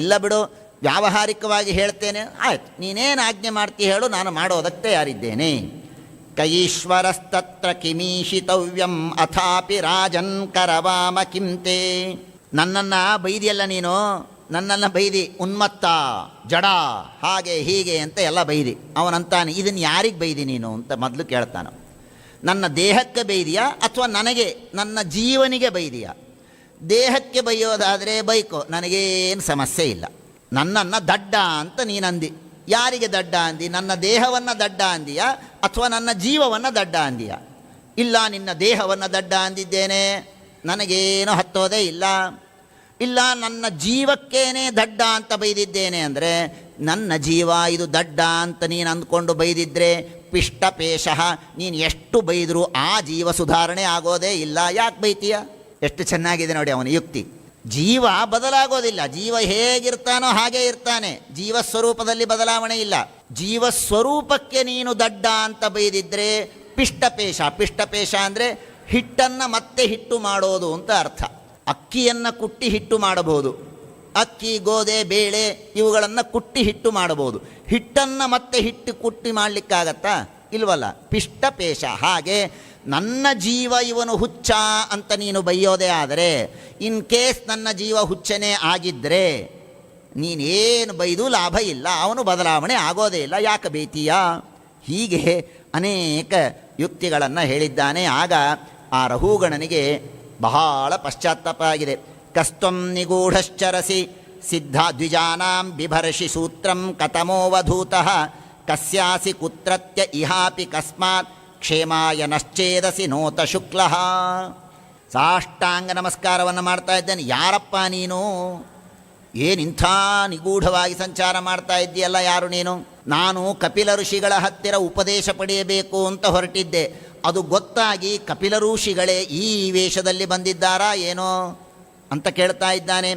ಇಲ್ಲ ಬಿಡು, ವ್ಯಾವಹಾರಿಕವಾಗಿ ಹೇಳ್ತೇನೆ, ಆಯ್ತು, ನೀನೇನು ಆಜ್ಞೆ ಮಾಡ್ತೀಯ ಹೇಳು, ನಾನು ಮಾಡೋದಕ್ಕೆ ಯಾರಿದ್ದೇನೆ. ಕೈಶ್ವರಸ್ತತ್ರ ಕಿಮೀಶಿತವ್ಯಂ ಅಥಾಪಿ ರಾಜನ್ ಕರವಾಮ ಕಿಂತೆ. ನನ್ನನ್ನು ಬೈದಿಯಲ್ಲ ನೀನು, ನನ್ನನ್ನು ಬೈದಿ, ಉನ್ಮತ್ತ, ಜಡ, ಹಾಗೆ ಹೀಗೆ ಅಂತ ಎಲ್ಲ ಬೈದಿ. ಅವನಂತಾನೆ, ಇದನ್ನು ಯಾರಿಗೆ ಬೈದಿ ನೀನು ಅಂತ ಮೊದಲು ಕೇಳ್ತಾನೆ. ನನ್ನ ದೇಹಕ್ಕೆ ಬೈದಿಯಾ ಅಥವಾ ನನಗೆ, ನನ್ನ ಜೀವನಿಗೆ ಬೈದಿಯಾ? ದೇಹಕ್ಕೆ ಬೈಯೋದಾದರೆ ಬೈಕೋ, ನನಗೇನು ಸಮಸ್ಯೆ ಇಲ್ಲ. ನನ್ನನ್ನು ದಡ್ಡ ಅಂತ ನೀನಂದಿ. ಯಾರಿಗೆ ದಡ್ಡ ಅಂದಿ? ನನ್ನ ದೇಹವನ್ನು ದಡ್ಡ ಅಂದಿಯಾ ಅಥವಾ ನನ್ನ ಜೀವವನ್ನು ದಡ್ಡ ಅಂದಿಯಾ? ಇಲ್ಲ, ನಿನ್ನ ದೇಹವನ್ನು ದಡ್ಡ ಅಂದಿದ್ದೇನೆ, ನನಗೇನು ಹತ್ತೋದೇ ಇಲ್ಲ. ಇಲ್ಲ, ನನ್ನ ಜೀವಕ್ಕೇನೆ ದಡ್ಡ ಅಂತ ಬೈದಿದ್ದೇನೆ ಅಂದರೆ, ನನ್ನ ಜೀವ ಇದು ದಡ್ಡ ಅಂತ ನೀನು ಅಂದ್ಕೊಂಡು ಬೈದಿದ್ರೆ ಪಿಷ್ಟಪೇಶಃ, ನೀನು ಎಷ್ಟು ಬೈದರೂ ಆ ಜೀವ ಸುಧಾರಣೆ ಆಗೋದೇ ಇಲ್ಲ. ಯಾಕೆ ಬೈತೀಯ? ಎಷ್ಟು ಚೆನ್ನಾಗಿದೆ ನೋಡಿ ಅವನ ಯುಕ್ತಿ. ಜೀವ ಬದಲಾಗೋದಿಲ್ಲ, ಜೀವ ಹೇಗಿರ್ತಾನೋ ಹಾಗೇ ಇರ್ತಾನೆ, ಜೀವಸ್ವರೂಪದಲ್ಲಿ ಬದಲಾವಣೆ ಇಲ್ಲ. ಜೀವಸ್ವರೂಪಕ್ಕೆ ನೀನು ದಡ್ಡ ಅಂತ ಬೈದಿದ್ರೆ ಪಿಷ್ಟಪೇಶ. ಪಿಷ್ಟಪೇಶ ಅಂದರೆ ಹಿಟ್ಟನ್ನು ಮತ್ತೆ ಹಿಟ್ಟು ಮಾಡೋದು ಅಂತ ಅರ್ಥ. ಅಕ್ಕಿಯನ್ನು ಕುಟ್ಟಿ ಹಿಟ್ಟು ಮಾಡಬಹುದು, ಅಕ್ಕಿ, ಗೋಧಿ, ಬೇಳೆ ಇವುಗಳನ್ನು ಕುಟ್ಟಿ ಹಿಟ್ಟು ಮಾಡಬಹುದು. ಹಿಟ್ಟನ್ನು ಮತ್ತೆ ಹಿಟ್ಟು ಕುಟ್ಟಿ ಮಾಡಲಿಕ್ಕಾಗತ್ತಾ? ಇಲ್ವಲ್ಲ. ಪಿಷ್ಟಪೇಶ. ಹಾಗೆ ನನ್ನ ಜೀವ ಇವನು ಹುಚ್ಚ ಅಂತ ನೀನು ಬೈಯೋದೇ ಆದರೆ, ಇನ್ ಕೇಸ್ ನನ್ನ ಜೀವ ಹುಚ್ಚನೇ ಆಗಿದ್ದರೆ ನೀನೇನು ಬೈದು ಲಾಭ ಇಲ್ಲ, ಅವನು ಬದಲಾವಣೆ ಆಗೋದೇ ಇಲ್ಲ, ಯಾಕೆ ಬೈತೀಯ? ಹೀಗೆ ಅನೇಕ ಯುಕ್ತಿಗಳನ್ನು ಹೇಳಿದ್ದಾನೆ. ಆಗ ಆ ರಹುಗಣನಿಗೆ ಬಹಳ ಪಶ್ಚಾತ್ತಾಪ ಆಗಿದೆ. ಕಸ್ತ್ವಂ ನಿಗೂಢಶ್ಚರಸಿ ಸಿದ್ಧ ದ್ವಿಜಾನಾಂ ಬಿಭರ್ಷಿ ಸೂತ್ರಂ ಕತಮೋವಧೂತಃ ಕಸ್ಯಾಸಿ ಕುತ್ರತ್ಯ ಇಹಾಪಿ ಕಸ್ಮಾತ್ ಕ್ಷೇಮಾಯ ನಶ್ಚೇದಸಿ ನೋತ ಶುಕ್ಲಃ. ಸಾಷ್ಟಾಂಗ ನಮಸ್ಕಾರವನ್ನು ಮಾಡ್ತಾ ಇದ್ದೇನೆ. ಯಾರಪ್ಪ ನೀನು? ಏನಿಂಥ ನಿಗೂಢವಾಗಿ ಸಂಚಾರ ಮಾಡ್ತಾ ಇದ್ದೀಯಲ್ಲ, ಯಾರು ನೀನು? ನಾನು ಕಪಿಲ ಋಷಿಗಳ ಹತ್ತಿರ ಉಪದೇಶ ಪಡೆಯಬೇಕು ಅಂತ ಹೊರಟಿದ್ದೆ. ಅದು ಗೊತ್ತಾಗಿ ಕಪಿಲ ಋಷಿಗಳೇ ಈ ವೇಷದಲ್ಲಿ ಬಂದಿದ್ದಾರಾ ಏನೋ ಅಂತ ಕೇಳ್ತಾ ಇದ್ದಾನೆ.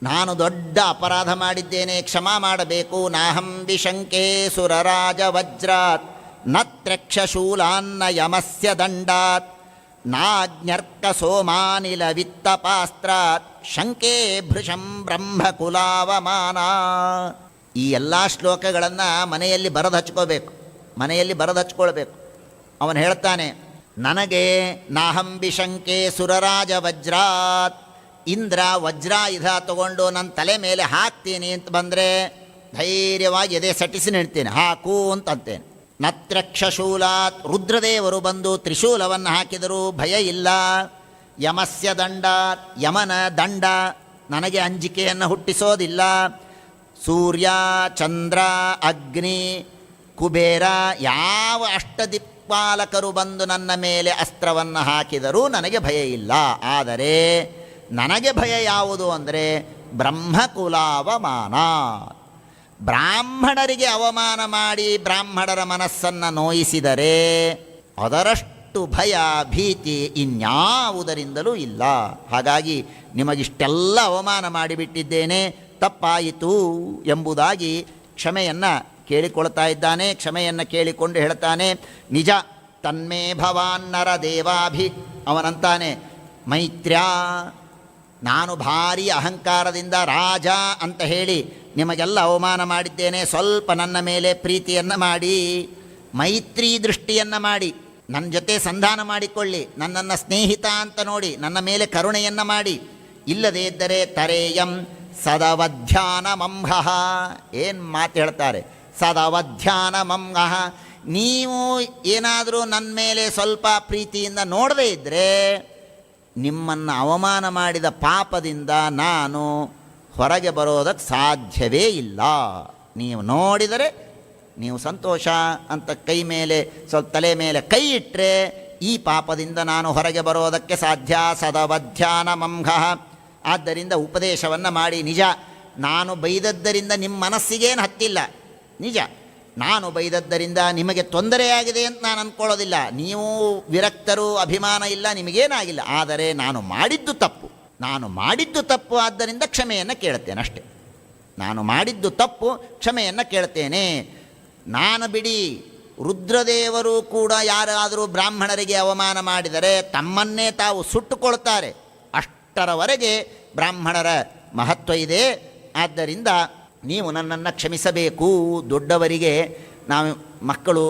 ನಾನು ದೊಡ್ಡ ಅಪರಾಧ ಮಾಡಿದ್ದೇನೆ, ಕ್ಷಮಾ ಮಾಡಬೇಕು. ನಾಹಂ ವಿಶಂಕೆ ಸುರರಾಜ ವಜ್ರಾತ್ ನತ್ರಕ್ಷಶೂಲಾನ್ನ ಯಮಸ್ಯ ದಂಡಾತ್ ನಾಜ್ಞರ್ಕ ಸೋಮಾನಿಲ ವಿತ್ತಪಾಸ್ತ್ರಾತ್ ಶಂಕೆ ಭೃಶಂ ಬ್ರಹ್ಮಕುಲಾವಮಾನ. ಈ ಎಲ್ಲ ಶ್ಲೋಕಗಳನ್ನು ಮನೆಯಲ್ಲಿ ಬರೆದು ಹಚ್ಕೊಳ್ಬೇಕು. ಅವನು ಹೇಳ್ತಾನೆ, ನನಗೆ ನಾಹಂ ವಿಶಂಕೆ ಸುರರಾಜ ವಜ್ರಾತ್, ಇಂದ್ರ ವಜ್ರಾಯುಧ ತಗೊಂಡು ನನ್ನ ತಲೆ ಮೇಲೆ ಹಾಕ್ತೀನಿ ಅಂತ ಬಂದರೆ ಧೈರ್ಯವಾಗಿ ಎದೆ ಸಟಿಸಿ ನಿಡ್ತೇನೆ, ಹಾಕು ಅಂತಂತೇನೆ. ನತ್ರಕ್ಷಶೂಲಾತ್, ರುದ್ರದೇವರು ಬಂದು ತ್ರಿಶೂಲವನ್ನು ಹಾಕಿದರೂ ಭಯ ಇಲ್ಲ. ಯಮಸ್ಯ ದಂಡಾತ್, ಯಮನ ದಂಡ ನನಗೆ ಅಂಜಿಕೆಯನ್ನು ಹುಟ್ಟಿಸೋದಿಲ್ಲ. ಸೂರ್ಯ, ಚಂದ್ರ, ಅಗ್ನಿ ಕುಬೇರ, ಯಾವ ಅಷ್ಟದಿಕ್ಪಾಲಕರು ಬಂದು ನನ್ನ ಮೇಲೆ ಅಸ್ತ್ರವನ್ನು ಹಾಕಿದರೂ ನನಗೆ ಭಯ ಇಲ್ಲ. ಆದರೆ ನನಗೆ ಭಯ ಯಾವುದು ಅಂದರೆ ಬ್ರಹ್ಮಕುಲಾವಮಾನ. ಬ್ರಾಹ್ಮಣರಿಗೆ ಅವಮಾನ ಮಾಡಿ ಬ್ರಾಹ್ಮಣರ ಮನಸ್ಸನ್ನು ನೋಯಿಸಿದರೆ ಅದರಷ್ಟು ಭಯ ಭೀತಿ ಇನ್ಯಾವುದರಿಂದಲೂ ಇಲ್ಲ. ಹಾಗಾಗಿ ನಿಮಗಿಷ್ಟೆಲ್ಲ ಅವಮಾನ ಮಾಡಿಬಿಟ್ಟಿದ್ದೇನೆ, ತಪ್ಪಾಯಿತು ಎಂಬುದಾಗಿ ಕ್ಷಮೆಯನ್ನು ಕೇಳಿಕೊಳ್ತಾ ಇದ್ದಾನೆ. ಕ್ಷಮೆಯನ್ನು ಕೇಳಿಕೊಂಡು ಹೇಳ್ತಾನೆ, ನಿಜ ತನ್ಮೇ ಭವಾನ್ನರ ದೇವಾಭಿ. ಅವನಂತಾನೆ, ಮೈತ್ರ್ಯಾ, ನಾನು ಭಾರಿ ಅಹಂಕಾರದಿಂದ ರಾಜ ಅಂತ ಹೇಳಿ ನಿಮಗೆಲ್ಲ ಅವಮಾನ ಮಾಡಿದ್ದೇನೆ. ಸ್ವಲ್ಪ ನನ್ನ ಮೇಲೆ ಪ್ರೀತಿಯನ್ನು ಮಾಡಿ, ಮೈತ್ರಿ ದೃಷ್ಟಿಯನ್ನು ಮಾಡಿ, ನನ್ನ ಜೊತೆ ಸಂಧಾನ ಮಾಡಿಕೊಳ್ಳಿ, ನನ್ನನ್ನು ಸ್ನೇಹಿತ ಅಂತ ನೋಡಿ, ನನ್ನ ಮೇಲೆ ಕರುಣೆಯನ್ನು ಮಾಡಿ. ಇಲ್ಲದೇ ಇದ್ದರೆ ತರೇಯಂ ಸದವಧ್ಯಾನ ಮಂಹಃ. ಏನು ಮಾತು ಹೇಳ್ತಾರೆ, ಸದವಧ್ಯಾನ ಮಂಹಃ. ನೀವು ಏನಾದರೂ ನನ್ನ ಮೇಲೆ ಸ್ವಲ್ಪ ಪ್ರೀತಿಯಿಂದ ನೋಡದೇ ಇದ್ದರೆ ನಿಮ್ಮನ್ನು ಅವಮಾನ ಮಾಡಿದ ಪಾಪದಿಂದ ನಾನು ಹೊರಗೆ ಬರೋದಕ್ಕೆ ಸಾಧ್ಯವೇ ಇಲ್ಲ. ನೀವು ನೋಡಿದರೆ ನೀವು ಸಂತೋಷ ಅಂತ ಕೈ ಮೇಲೆ ಸ್ವಲ್ಪ ತಲೆ ಮೇಲೆ ಕೈ ಇಟ್ಟರೆ ಈ ಪಾಪದಿಂದ ನಾನು ಹೊರಗೆ ಬರೋದಕ್ಕೆ ಸಾಧ್ಯ. ಸದವಧ್ಯಾನ ಮಂಹಃ. ಆದ್ದರಿಂದ ಉಪದೇಶವನ್ನು ಮಾಡಿ, ನಿಜ ನಾನು ಬೈದದ್ದರಿಂದ ನಿಮ್ಮ ಮನಸ್ಸಿಗೇನು ಹತ್ತಿಲ್ಲ, ನಿಜ ನಾನು ಬೈದದ್ದರಿಂದ ನಿಮಗೆ ತೊಂದರೆಯಾಗಿದೆ ಅಂತ ನಾನು ಅಂದ್ಕೊಳ್ಳೋದಿಲ್ಲ. ನೀವು ವಿರಕ್ತರು, ಅಭಿಮಾನ ಇಲ್ಲ, ನಿಮಗೇನಾಗಿಲ್ಲ. ಆದರೆ ನಾನು ಮಾಡಿದ್ದು ತಪ್ಪು, ಆದ್ದರಿಂದ ಕ್ಷಮೆಯನ್ನು ಕೇಳ್ತೇನೆ ಅಷ್ಟೆ. ನಾನು ಮಾಡಿದ್ದು ತಪ್ಪು, ಕ್ಷಮೆಯನ್ನು ಕೇಳ್ತೇನೆ. ನಾನು ಬಿಡಿ, ರುದ್ರದೇವರು ಕೂಡ ಯಾರಾದರೂ ಬ್ರಾಹ್ಮಣರಿಗೆ ಅವಮಾನ ಮಾಡಿದರೆ ತಮ್ಮನ್ನೇ ತಾವು ಸುಟ್ಟುಕೊಳ್ತಾರೆ. ಅಷ್ಟರವರೆಗೆ ಬ್ರಾಹ್ಮಣರ ಮಹತ್ವ ಇದೆ. ಆದ್ದರಿಂದ ನೀವು ನನ್ನನ್ನು ಕ್ಷಮಿಸಬೇಕು. ದೊಡ್ಡವರಿಗೆ ನಾವು ಮಕ್ಕಳು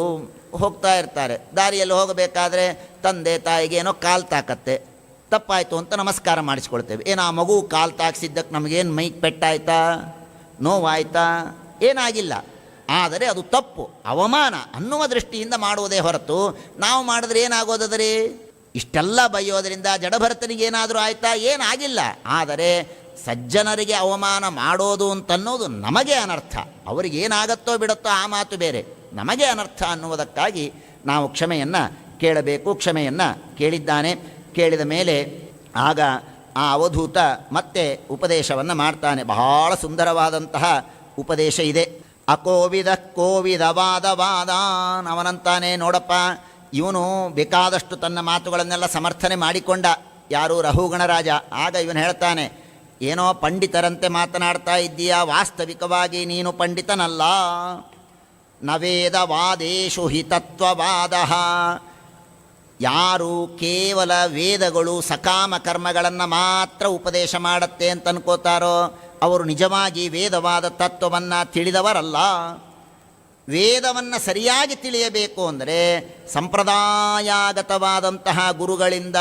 ಹೋಗ್ತಾ ಇರ್ತಾರೆ, ದಾರಿಯಲ್ಲಿ ಹೋಗಬೇಕಾದ್ರೆ ತಂದೆ ತಾಯಿಗೆ ಏನೋ ಕಾಲು ತಾಕತ್ತೆ, ತಪ್ಪಾಯಿತು ಅಂತ ನಮಸ್ಕಾರ ಮಾಡಿಸ್ಕೊಳ್ತೇವೆ. ಏನು ಆ ಮಗು ಕಾಲು ತಾಕ್ಸಿದ್ದಕ್ಕೆ ನಮಗೇನು ಮೈಕ್ ಪೆಟ್ಟಾಯ್ತಾ, ನೋವಾಯ್ತಾ? ಏನಾಗಿಲ್ಲ. ಆದರೆ ಅದು ತಪ್ಪು, ಅವಮಾನ ಅನ್ನುವ ದೃಷ್ಟಿಯಿಂದ ಮಾಡುವುದೇ ಹೊರತು ನಾವು ಮಾಡಿದ್ರೆ ಏನಾಗೋದದ್ರಿ? ಇಷ್ಟೆಲ್ಲ ಬೈಯೋದರಿಂದ ಜಡಭರತನಿಗೇನಾದರೂ ಆಯಿತಾ? ಏನಾಗಿಲ್ಲ. ಆದರೆ ಸಜ್ಜನರಿಗೆ ಅವಮಾನ ಮಾಡೋದು ಅಂತನ್ನೋದು ನಮಗೆ ಅನರ್ಥ. ಅವರಿಗೇನಾಗತ್ತೋ ಬಿಡುತ್ತೋ ಆ ಮಾತು ಬೇರೆ, ನಮಗೆ ಅನರ್ಥ ಅನ್ನುವುದಕ್ಕಾಗಿ ನಾವು ಕ್ಷಮೆಯನ್ನು ಕೇಳಬೇಕು. ಕ್ಷಮೆಯನ್ನು ಕೇಳಿದ್ದಾನೆ. ಕೇಳಿದ ಮೇಲೆ ಆಗ ಆ ಅವಧೂತ ಮತ್ತೆ ಉಪದೇಶವನ್ನು ಮಾಡ್ತಾನೆ. ಬಹಳ ಸುಂದರವಾದಂತಹ ಉಪದೇಶ ಇದೆ. ಅಕೋವಿದ ಕೋವಿದವಾದವಾದಾನ್. ಅವನಂತಾನೆ, ನೋಡಪ್ಪ, ಇವನು ಬೇಕಾದಷ್ಟು ತನ್ನ ಮಾತುಗಳನ್ನೆಲ್ಲ ಸಮರ್ಥನೆ ಮಾಡಿಕೊಂಡ, ಯಾರು ರಹುಗಣರಾಜ. ಆಗ ಇವನು ಹೇಳ್ತಾನೆ, ಏನೋ ಪಂಡಿತರಂತೆ ಮಾತನಾಡ್ತಾ ಇದ್ದೀಯಾ, ವಾಸ್ತವಿಕವಾಗಿ ನೀನು ಪಂಡಿತನಲ್ಲ. ನವೇದವಾದೇಶು ಹಿ ತತ್ವವಾದ. ಯಾರು ಕೇವಲ ವೇದಗಳು ಸಕಾಮ ಕರ್ಮಗಳನ್ನು ಮಾತ್ರ ಉಪದೇಶ ಮಾಡುತ್ತೆ ಅಂತ ಅನ್ಕೋತಾರೋ ಅವರು ನಿಜವಾಗಿ ವೇದವಾದ ತತ್ವವನ್ನು ತಿಳಿದವರಲ್ಲ. ವೇದವನ್ನು ಸರಿಯಾಗಿ ತಿಳಿಯಬೇಕು ಅಂದರೆ ಸಂಪ್ರದಾಯಗತವಾದಂತಹ ಗುರುಗಳಿಂದ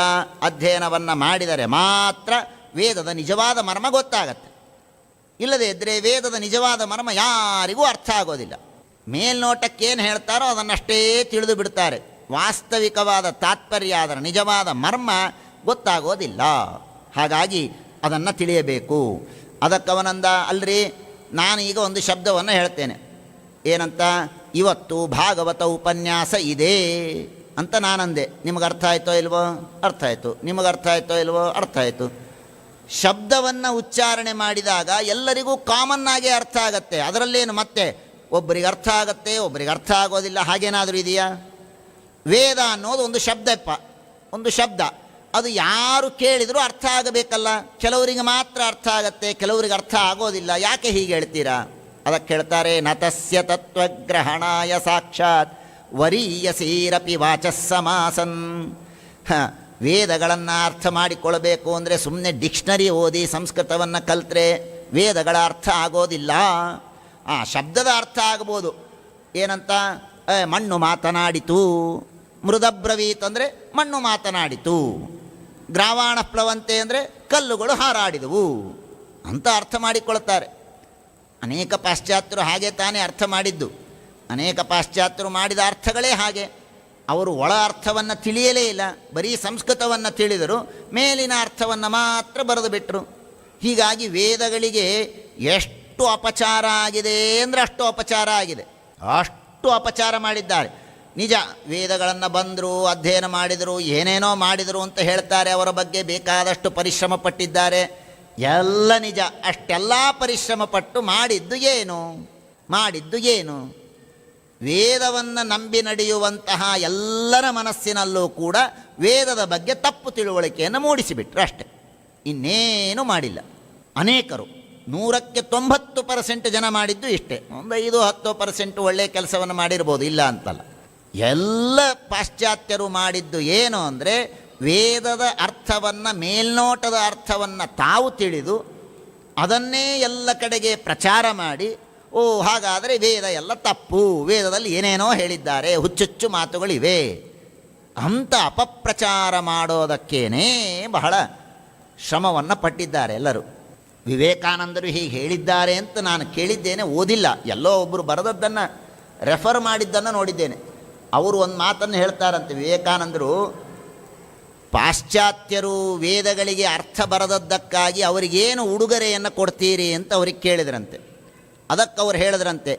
ಅಧ್ಯಯನವನ್ನು ಮಾಡಿದರೆ ಮಾತ್ರ ವೇದದ ನಿಜವಾದ ಮರ್ಮ ಗೊತ್ತಾಗತ್ತೆ. ಇಲ್ಲದೇ ಇದ್ದರೆ ವೇದದ ನಿಜವಾದ ಮರ್ಮ ಯಾರಿಗೂ ಅರ್ಥ ಆಗೋದಿಲ್ಲ. ಮೇಲ್ನೋಟಕ್ಕೇನು ಹೇಳ್ತಾರೋ ಅದನ್ನಷ್ಟೇ ತಿಳಿದು ಬಿಡ್ತಾರೆ. ವಾಸ್ತವಿಕವಾದ ತಾತ್ಪರ್ಯ, ಅದರ ನಿಜವಾದ ಮರ್ಮ ಗೊತ್ತಾಗೋದಿಲ್ಲ. ಹಾಗಾಗಿ ಅದನ್ನು ತಿಳಿಯಬೇಕು. ಅದಕ್ಕವನಂದ, ಅಲ್ರಿ ನಾನು ಈಗ ಒಂದು ಶಬ್ದವನ್ನು ಹೇಳ್ತೇನೆ. ಏನಂತ? ಇವತ್ತು ಭಾಗವತ ಉಪನ್ಯಾಸ ಇದೆ ಅಂತ ನಾನಂದೆ. ನಿಮಗೆ ಅರ್ಥ ಆಯಿತೋ ಇಲ್ವೋ? ಅರ್ಥ ಆಯಿತು. ನಿಮಗೆ ಅರ್ಥ ಆಯಿತೋ ಇಲ್ವೋ? ಅರ್ಥ ಆಯಿತು. ಶಬ್ದವನ್ನು ಉಚ್ಚಾರಣೆ ಮಾಡಿದಾಗ ಎಲ್ಲರಿಗೂ ಕಾಮನ್ನಾಗಿ ಅರ್ಥ ಆಗತ್ತೆ. ಅದರಲ್ಲೇನು ಮತ್ತೆ ಒಬ್ಬರಿಗೆ ಅರ್ಥ ಆಗತ್ತೆ, ಒಬ್ಬರಿಗೆ ಅರ್ಥ ಆಗೋದಿಲ್ಲ, ಹಾಗೇನಾದರೂ ಇದೆಯಾ? ವೇದ ಅನ್ನೋದು ಒಂದು ಶಬ್ದಪ್ಪ, ಒಂದು ಶಬ್ದ. ಅದು ಯಾರು ಕೇಳಿದರೂ ಅರ್ಥ ಆಗಬೇಕಲ್ಲ. ಕೆಲವರಿಗೆ ಮಾತ್ರ ಅರ್ಥ ಆಗತ್ತೆ, ಕೆಲವರಿಗೆ ಅರ್ಥ ಆಗೋದಿಲ್ಲ. ಯಾಕೆ ಹೀಗೆ ಹೇಳ್ತೀರಾ? ಅದಕ್ಕೆ ಹೇಳ್ತಾರೆ, ನತಸ್ಯ ತತ್ವಗ್ರಹಣಾಯ ಸಾಕ್ಷಾತ್ ವರೀಯಸೀರಪಿ ವಾಚಸ್ಸಮಾಸನ್. ವೇದಗಳನ್ನು ಅರ್ಥ ಮಾಡಿಕೊಳ್ಳಬೇಕು ಅಂದರೆ ಸುಮ್ಮನೆ ಡಿಕ್ಷನರಿ ಓದಿ ಸಂಸ್ಕೃತವನ್ನು ಕಲ್ತ್ರೆ ವೇದಗಳ ಅರ್ಥ ಆಗೋದಿಲ್ಲ. ಶಬ್ದದ ಅರ್ಥ ಆಗ್ಬೋದು. ಏನಂತ? ಮಣ್ಣು ಮಾತನಾಡಿತು. ಮೃದಬ್ರವೀತ್ ಅಂದರೆ ಮಣ್ಣು ಮಾತನಾಡಿತು. ಗ್ರಾವಾಣ ಪ್ಲವಂತೆ ಅಂದರೆ ಕಲ್ಲುಗಳು ಹಾರಾಡಿದವು ಅಂತ ಅರ್ಥ ಮಾಡಿಕೊಳ್ತಾರೆ. ಅನೇಕ ಪಾಶ್ಚಾತ್ಯರು ಹಾಗೆ ತಾನೇ ಅರ್ಥ ಮಾಡಿದ್ದು. ಅನೇಕ ಪಾಶ್ಚಾತ್ಯರು ಮಾಡಿದ ಅರ್ಥಗಳೇ ಹಾಗೆ. ಅವರು ಒಳ ಅರ್ಥವನ್ನು ತಿಳಿಯಲೇ ಇಲ್ಲ, ಬರೀ ಸಂಸ್ಕೃತವನ್ನು ತಿಳಿದರು, ಮೇಲಿನ ಅರ್ಥವನ್ನು ಮಾತ್ರ ಬರೆದು ಬಿಟ್ಟರು. ಹೀಗಾಗಿ ವೇದಗಳಿಗೆ ಎಷ್ಟು ಅಪಚಾರ ಆಗಿದೆ ಅಂದರೆ ಅಷ್ಟು ಅಪಚಾರ ಆಗಿದೆ. ಅಷ್ಟು ಅಷ್ಟು ಅಪಚಾರ ಮಾಡಿದ್ದಾರೆ. ನಿಜ, ವೇದಗಳನ್ನು ಬಂದರು, ಅಧ್ಯಯನ ಮಾಡಿದರು, ಏನೇನೋ ಮಾಡಿದರು ಅಂತ ಹೇಳ್ತಾರೆ. ಅವರ ಬಗ್ಗೆ ಬೇಕಾದಷ್ಟು ಪರಿಶ್ರಮ ಪಟ್ಟಿದ್ದಾರೆ, ಎಲ್ಲ ನಿಜ. ಅಷ್ಟೆಲ್ಲ ಪರಿಶ್ರಮ ಪಟ್ಟು ಮಾಡಿದ್ದು ಏನು? ವೇದವನ್ನು ನಂಬಿ ನಡೆಯುವಂತಹ ಎಲ್ಲರ ಮನಸ್ಸಿನಲ್ಲೂ ಕೂಡ ವೇದದ ಬಗ್ಗೆ ತಪ್ಪು ತಿಳುವಳಿಕೆಯನ್ನು ಮೂಡಿಸಿಬಿಟ್ರು ಅಷ್ಟೆ, ಇನ್ನೇನು ಮಾಡಿಲ್ಲ. ಅನೇಕರು 100ಕ್ಕೆ 90% ಜನ ಮಾಡಿದ್ದು ಇಷ್ಟೇ. ಒಂದು 5-10% ಒಳ್ಳೆಯ ಕೆಲಸವನ್ನು ಮಾಡಿರ್ಬೋದು, ಇಲ್ಲ ಅಂತಲ್ಲ. ಎಲ್ಲ ಪಾಶ್ಚಾತ್ಯರು ಮಾಡಿದ್ದು ಏನು ಅಂದರೆ, ವೇದದ ಅರ್ಥವನ್ನು, ಮೇಲ್ನೋಟದ ಅರ್ಥವನ್ನು ತಾವು ತಿಳಿದು ಅದನ್ನೇ ಎಲ್ಲ ಕಡೆಗೆ ಪ್ರಚಾರ ಮಾಡಿ, ಹಾಗಾದರೆ ವೇದ ಎಲ್ಲ ತಪ್ಪು, ವೇದದಲ್ಲಿ ಏನೇನೋ ಹೇಳಿದ್ದಾರೆ, ಹುಚ್ಚುಚ್ಚು ಮಾತುಗಳಿವೆ ಅಂತ ಅಪಪ್ರಚಾರ ಮಾಡೋದಕ್ಕೇನೆ ಬಹಳ ಶ್ರಮವನ್ನು ಪಟ್ಟಿದ್ದಾರೆ ಎಲ್ಲರೂ. ವಿವೇಕಾನಂದರು ಹೀಗೆ ಹೇಳಿದ್ದಾರೆ ಅಂತ ನಾನು ಕೇಳಿದ್ದೇನೆ, ಓದಿಲ್ಲ. ಎಲ್ಲೋ ಒಬ್ಬರು ಬರೆದದ್ದನ್ನು ರೆಫರ್ ಮಾಡಿದ್ದನ್ನು ನೋಡಿದ್ದೇನೆ. ಅವರು ಒಂದು ಮಾತನ್ನು ಹೇಳ್ತಾರಂತೆ, ವಿವೇಕಾನಂದರು ಪಾಶ್ಚಾತ್ಯರು ವೇದಗಳಿಗೆ ಅರ್ಥ ಬರೆದದ್ದಕ್ಕಾಗಿ ಅವರಿಗೇನು ಉಡುಗೊರೆಯನ್ನು ಕೊಡ್ತೀರಿ ಅಂತ ಅವ್ರಿಗೆ ಕೇಳಿದ್ರಂತೆ. ಅದಕ್ಕೆ ಅವ್ರು ಹೇಳಿದ್ರಂತೆ,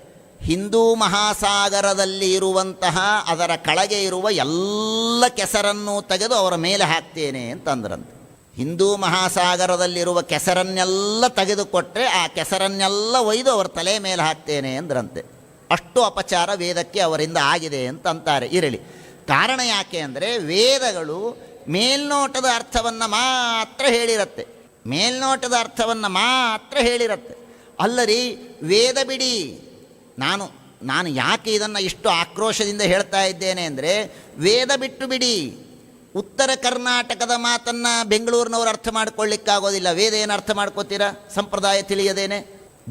ಹಿಂದೂ ಮಹಾಸಾಗರದಲ್ಲಿ ಇರುವಂತಹ ಅದರ ಕೆಳಗೆ ಇರುವ ಎಲ್ಲ ಕೆಸರನ್ನು ತೆಗೆದು ಅವರ ಮೇಲೆ ಹಾಕ್ತೇನೆ ಅಂತಂದ್ರಂತೆ. ಹಿಂದೂ ಮಹಾಸಾಗರದಲ್ಲಿರುವ ಕೆಸರನ್ನೆಲ್ಲ ತೆಗೆದುಕೊಟ್ಟರೆ ಆ ಕೆಸರನ್ನೆಲ್ಲ ಒಯ್ದು ಅವರ ತಲೆ ಮೇಲೆ ಹಾಕ್ತೇನೆ ಅಂದ್ರಂತೆ. ಅಷ್ಟು ಅಪಚಾರ ವೇದಕ್ಕೆ ಅವರಿಂದ ಆಗಿದೆ ಅಂತ ಅಂತಾರೆ. ಇರಲಿ, ಕಾರಣ ಯಾಕೆ ಅಂದರೆ, ವೇದಗಳು ಮೇಲ್ನೋಟದ ಅರ್ಥವನ್ನು ಮಾತ್ರ ಹೇಳಿರುತ್ತೆ, ಮೇಲ್ನೋಟದ ಅರ್ಥವನ್ನು ಮಾತ್ರ ಹೇಳಿರುತ್ತೆ. ಅಲ್ಲರಿ, ವೇದ ಬಿಡಿ. ನಾನು ಯಾಕೆ ಇದನ್ನು ಇಷ್ಟು ಆಕ್ರೋಶದಿಂದ ಹೇಳ್ತಾ ಇದ್ದೇನೆ ಅಂದರೆ, ವೇದ ಬಿಟ್ಟು ಬಿಡಿ. ಉತ್ತರ ಕರ್ನಾಟಕದ ಮಾತನ್ನು ಬೆಂಗಳೂರಿನವ್ರು ಅರ್ಥ ಮಾಡ್ಕೊಳ್ಳಿಕ್ಕಾಗೋದಿಲ್ಲ. ವೇದ ಏನು ಅರ್ಥ ಮಾಡ್ಕೋತೀರಾ ಸಂಪ್ರದಾಯ ತಿಳಿಯದೇನೆ?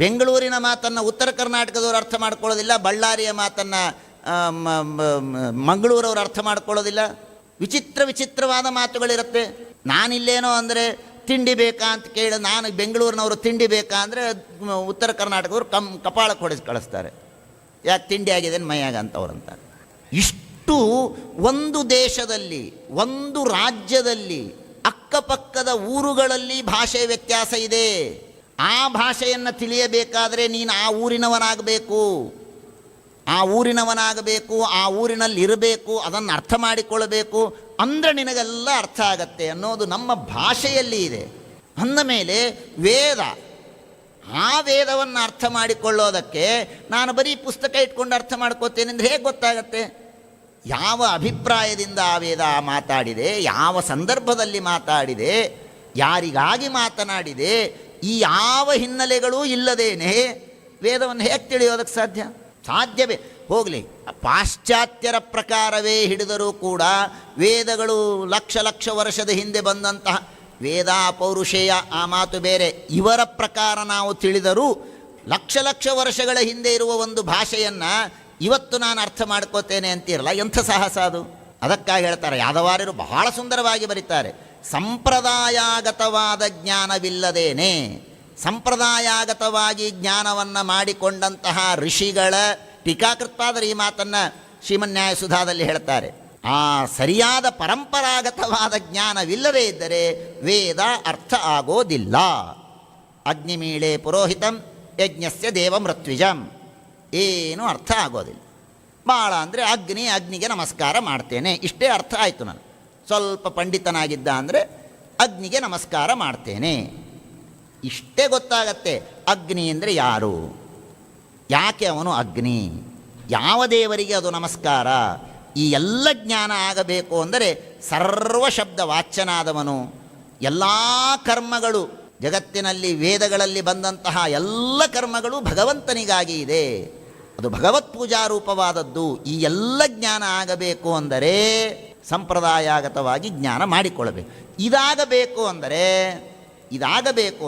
ಬೆಂಗಳೂರಿನ ಮಾತನ್ನು ಉತ್ತರ ಕರ್ನಾಟಕದವ್ರು ಅರ್ಥ ಮಾಡ್ಕೊಳ್ಳೋದಿಲ್ಲ, ಬಳ್ಳಾರಿಯ ಮಾತನ್ನು ಮಂಗಳೂರವ್ರು ಅರ್ಥ ಮಾಡ್ಕೊಳ್ಳೋದಿಲ್ಲ. ವಿಚಿತ್ರವಾದ ಮಾತುಗಳಿರುತ್ತೆ. ನಾನಿಲ್ಲೇನೋ ಅಂದರೆ ತಿಂಡಿ ಬೇಕಾ ಅಂತ ಕೇಳಿ, ನಾನು ಬೆಂಗಳೂರಿನವರು ತಿಂಡಿ ಬೇಕಾ ಅಂದರೆ ಉತ್ತರ ಕರ್ನಾಟಕದವ್ರು ಕಪಾಳಕ್ಕೆ ಹೊಡೆದು ಕಳಿಸ್ತಾರೆ, ಯಾಕೆ ತಿಂಡಿ ಆಗಿದೆ ಮೈಯಾಗ ಅಂತವ್ರಂತಾರೆ. ಇಷ್ಟು ಒಂದು ದೇಶದಲ್ಲಿ, ಒಂದು ರಾಜ್ಯದಲ್ಲಿ, ಅಕ್ಕಪಕ್ಕದ ಊರುಗಳಲ್ಲಿ ಭಾಷೆ ವ್ಯತ್ಯಾಸ ಇದೆ. ಆ ಭಾಷೆಯನ್ನು ತಿಳಿಯಬೇಕಾದರೆ ನೀನು ಆ ಊರಿನವನಾಗಬೇಕು, ಆ ಊರಿನಲ್ಲಿ ಇರಬೇಕು, ಅದನ್ನು ಅರ್ಥ ಮಾಡಿಕೊಳ್ಳಬೇಕು, ಅಂದರೆ ನಿನಗೆಲ್ಲ ಅರ್ಥ ಆಗತ್ತೆ ಅನ್ನೋದು ನಮ್ಮ ಭಾಷೆಯಲ್ಲಿ ಇದೆ. ಅಂದ ಮೇಲೆ ಆ ವೇದವನ್ನು ಅರ್ಥ ಮಾಡಿಕೊಳ್ಳೋದಕ್ಕೆ ನಾನು ಬರೀ ಪುಸ್ತಕ ಇಟ್ಕೊಂಡು ಅರ್ಥ ಮಾಡ್ಕೋತೇನೆ ಅಂದರೆ ಹೇಗೆ ಗೊತ್ತಾಗತ್ತೆ? ಯಾವ ಅಭಿಪ್ರಾಯದಿಂದ ಆ ವೇದ ಮಾತಾಡಿದೆ, ಯಾವ ಸಂದರ್ಭದಲ್ಲಿ ಮಾತಾಡಿದೆ, ಯಾರಿಗಾಗಿ ಮಾತನಾಡಿದೆ, ಈ ಯಾವ ಹಿನ್ನೆಲೆಗಳೂ ಇಲ್ಲದೇನೆ ವೇದವನ್ನು ಹೇಗೆ ತಿಳಿಯೋದಕ್ಕೆ ಸಾಧ್ಯವೇ? ಹೋಗಲಿ, ಪಾಶ್ಚಾತ್ಯರ ಪ್ರಕಾರವೇ ಹಿಡಿದರೂ ಕೂಡ ವೇದಗಳು ಲಕ್ಷ ವರ್ಷದ ಹಿಂದೆ ಬಂದಂತಹ ವೇದ ಪೌರುಷೇಯ, ಆ ಮಾತು ಬೇರೆ. ಇವರ ಪ್ರಕಾರ ನಾವು ತಿಳಿದರೂ ಲಕ್ಷ ವರ್ಷಗಳ ಹಿಂದೆ ಇರುವ ಒಂದು ಭಾಷೆಯನ್ನು ಇವತ್ತು ನಾನು ಅರ್ಥ ಮಾಡ್ಕೋತೇನೆ ಅಂತಿರಲ್ಲ, ಎಂಥ ಸಾಹಸ ಅದು? ಅದಕ್ಕಾಗಿ ಹೇಳ್ತಾರೆ, ಯಾದವಾರ್ಯರು ಬಹಳ ಸುಂದರವಾಗಿ ಬರೀತಾರೆ, ಸಂಪ್ರದಾಯಾಗತವಾದ ಜ್ಞಾನವಿಲ್ಲದೇನೆ, ಸಂಪ್ರದಾಯಾಗತವಾಗಿ ಜ್ಞಾನವನ್ನು ಮಾಡಿಕೊಂಡಂತಹ ಋಷಿಗಳ ಟೀಕಾಕೃತ್ಪಾದರು ಈ ಮಾತನ್ನು ಶ್ರೀಮನ್ಯಾಯ ಸುಧಾದಲ್ಲಿ ಹೇಳ್ತಾರೆ. ಆ ಸರಿಯಾದ ಪರಂಪರಾಗತವಾದ ಜ್ಞಾನವಿಲ್ಲದೇ ಇದ್ದರೆ ವೇದ ಅರ್ಥ ಆಗೋದಿಲ್ಲ. ಅಗ್ನಿಮೀಳೆ ಪುರೋಹಿತಂ ಯಜ್ಞಸ್ಯ ದೇವಮೃತ್ವಿಜಂ, ಏನೂ ಅರ್ಥ ಆಗೋದಿಲ್ಲ. ಭಾಳ ಅಂದರೆ ಅಗ್ನಿಗೆ ನಮಸ್ಕಾರ ಮಾಡ್ತೇನೆ, ಇಷ್ಟೇ ಅರ್ಥ ಆಯಿತು. ನಾನು ಸ್ವಲ್ಪ ಪಂಡಿತನಾಗಿದ್ದ ಅಂದರೆ ಅಗ್ನಿಗೆ ನಮಸ್ಕಾರ ಮಾಡ್ತೇನೆ, ಇಷ್ಟೇ ಗೊತ್ತಾಗತ್ತೆ. ಅಗ್ನಿ ಅಂದರೆ ಯಾರು, ಯಾಕೆ ಅವನು ಅಗ್ನಿ, ಯಾವ ದೇವರಿಗೆ ಅದು ನಮಸ್ಕಾರ, ಈ ಎಲ್ಲ ಜ್ಞಾನ ಆಗಬೇಕು ಅಂದರೆ ಸರ್ವ ಶಬ್ದ ವಾಚ್ಯನಾದವನು, ಎಲ್ಲ ಕರ್ಮಗಳು ಜಗತ್ತಿನಲ್ಲಿ ವೇದಗಳಲ್ಲಿ ಬಂದಂತಹ ಎಲ್ಲ ಕರ್ಮಗಳು ಭಗವಂತನಿಗಾಗಿ ಇದೆ, ಅದು ಭಗವತ್ ಪೂಜಾರೂಪವಾದದ್ದು. ಈ ಎಲ್ಲ ಜ್ಞಾನ ಆಗಬೇಕು ಅಂದರೆ ಸಂಪ್ರದಾಯಾಗತವಾಗಿ ಜ್ಞಾನ ಮಾಡಿಕೊಳ್ಳಬೇಕು. ಇದಾಗಬೇಕು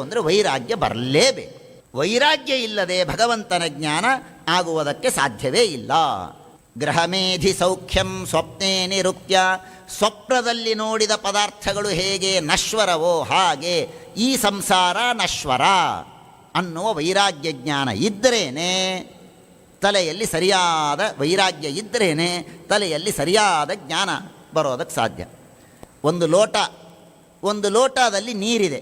ಅಂದರೆ ವೈರಾಗ್ಯ ಬರಲೇಬೇಕು. ವೈರಾಗ್ಯ ಇಲ್ಲದೆ ಭಗವಂತನ ಜ್ಞಾನ ಆಗುವುದಕ್ಕೆ ಸಾಧ್ಯವೇ ಇಲ್ಲ. ಗ್ರಹಮೇಧಿ ಸೌಖ್ಯಂ ಸ್ವಪ್ನೇ ನಿರುಕ್ತ್ಯ, ಸ್ವಪ್ನದಲ್ಲಿ ನೋಡಿದ ಪದಾರ್ಥಗಳು ಹೇಗೆ ನಶ್ವರವೋ ಹಾಗೆ ಈ ಸಂಸಾರ ನಶ್ವರ ಅನ್ನುವ ವೈರಾಗ್ಯ ಜ್ಞಾನ ಇದ್ದರೇನೆ ತಲೆಯಲ್ಲಿ ಸರಿಯಾದ ವೈರಾಗ್ಯ ಇದ್ದರೇನೆ ತಲೆಯಲ್ಲಿ ಸರಿಯಾದ ಜ್ಞಾನ ಬರೋದಕ್ಕೆ ಸಾಧ್ಯ. ಒಂದು ಲೋಟದಲ್ಲಿ ನೀರಿದೆ,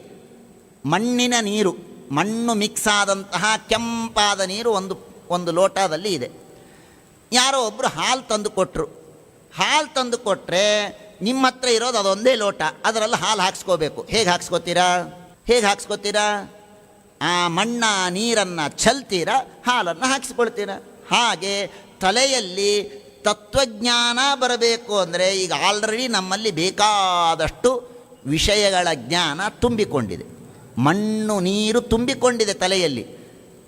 ಮಣ್ಣಿನ ನೀರು, ಮಣ್ಣು ಮಿಕ್ಸ್ ಆದಂತಹ ಕೆಂಪಾದ ನೀರು ಒಂದು ಲೋಟದಲ್ಲಿ ಇದೆ. ಯಾರೋ ಒಬ್ಬರು ಹಾಲು ತಂದು ಕೊಟ್ಟರು. ಹಾಲು ತಂದು ಕೊಟ್ಟರೆ ನಿಮ್ಮ ಹತ್ರ ಇರೋದು ಅದೊಂದೇ ಲೋಟ, ಅದರಲ್ಲಿ ಹಾಲು ಹಾಕ್ಸ್ಕೋಬೇಕು. ಹೇಗೆ ಹಾಕ್ಸ್ಕೋತೀರಾ? ಆ ಮಣ್ಣ ನೀರನ್ನು ಚೆಲ್ತೀರಾ, ಹಾಲನ್ನು ಹಾಕಿಸ್ಕೊಳ್ತೀರಾ. ಹಾಗೆ ತಲೆಯಲ್ಲಿ ತತ್ವಜ್ಞಾನ ಬರಬೇಕು ಅಂದರೆ ಈಗ ಆಲ್ರೆಡಿ ನಮ್ಮಲ್ಲಿ ಬೇಕಾದಷ್ಟು ವಿಷಯಗಳ ಜ್ಞಾನ ತುಂಬಿಕೊಂಡಿದೆ, ಮಣ್ಣು ನೀರು ತುಂಬಿಕೊಂಡಿದೆ ತಲೆಯಲ್ಲಿ.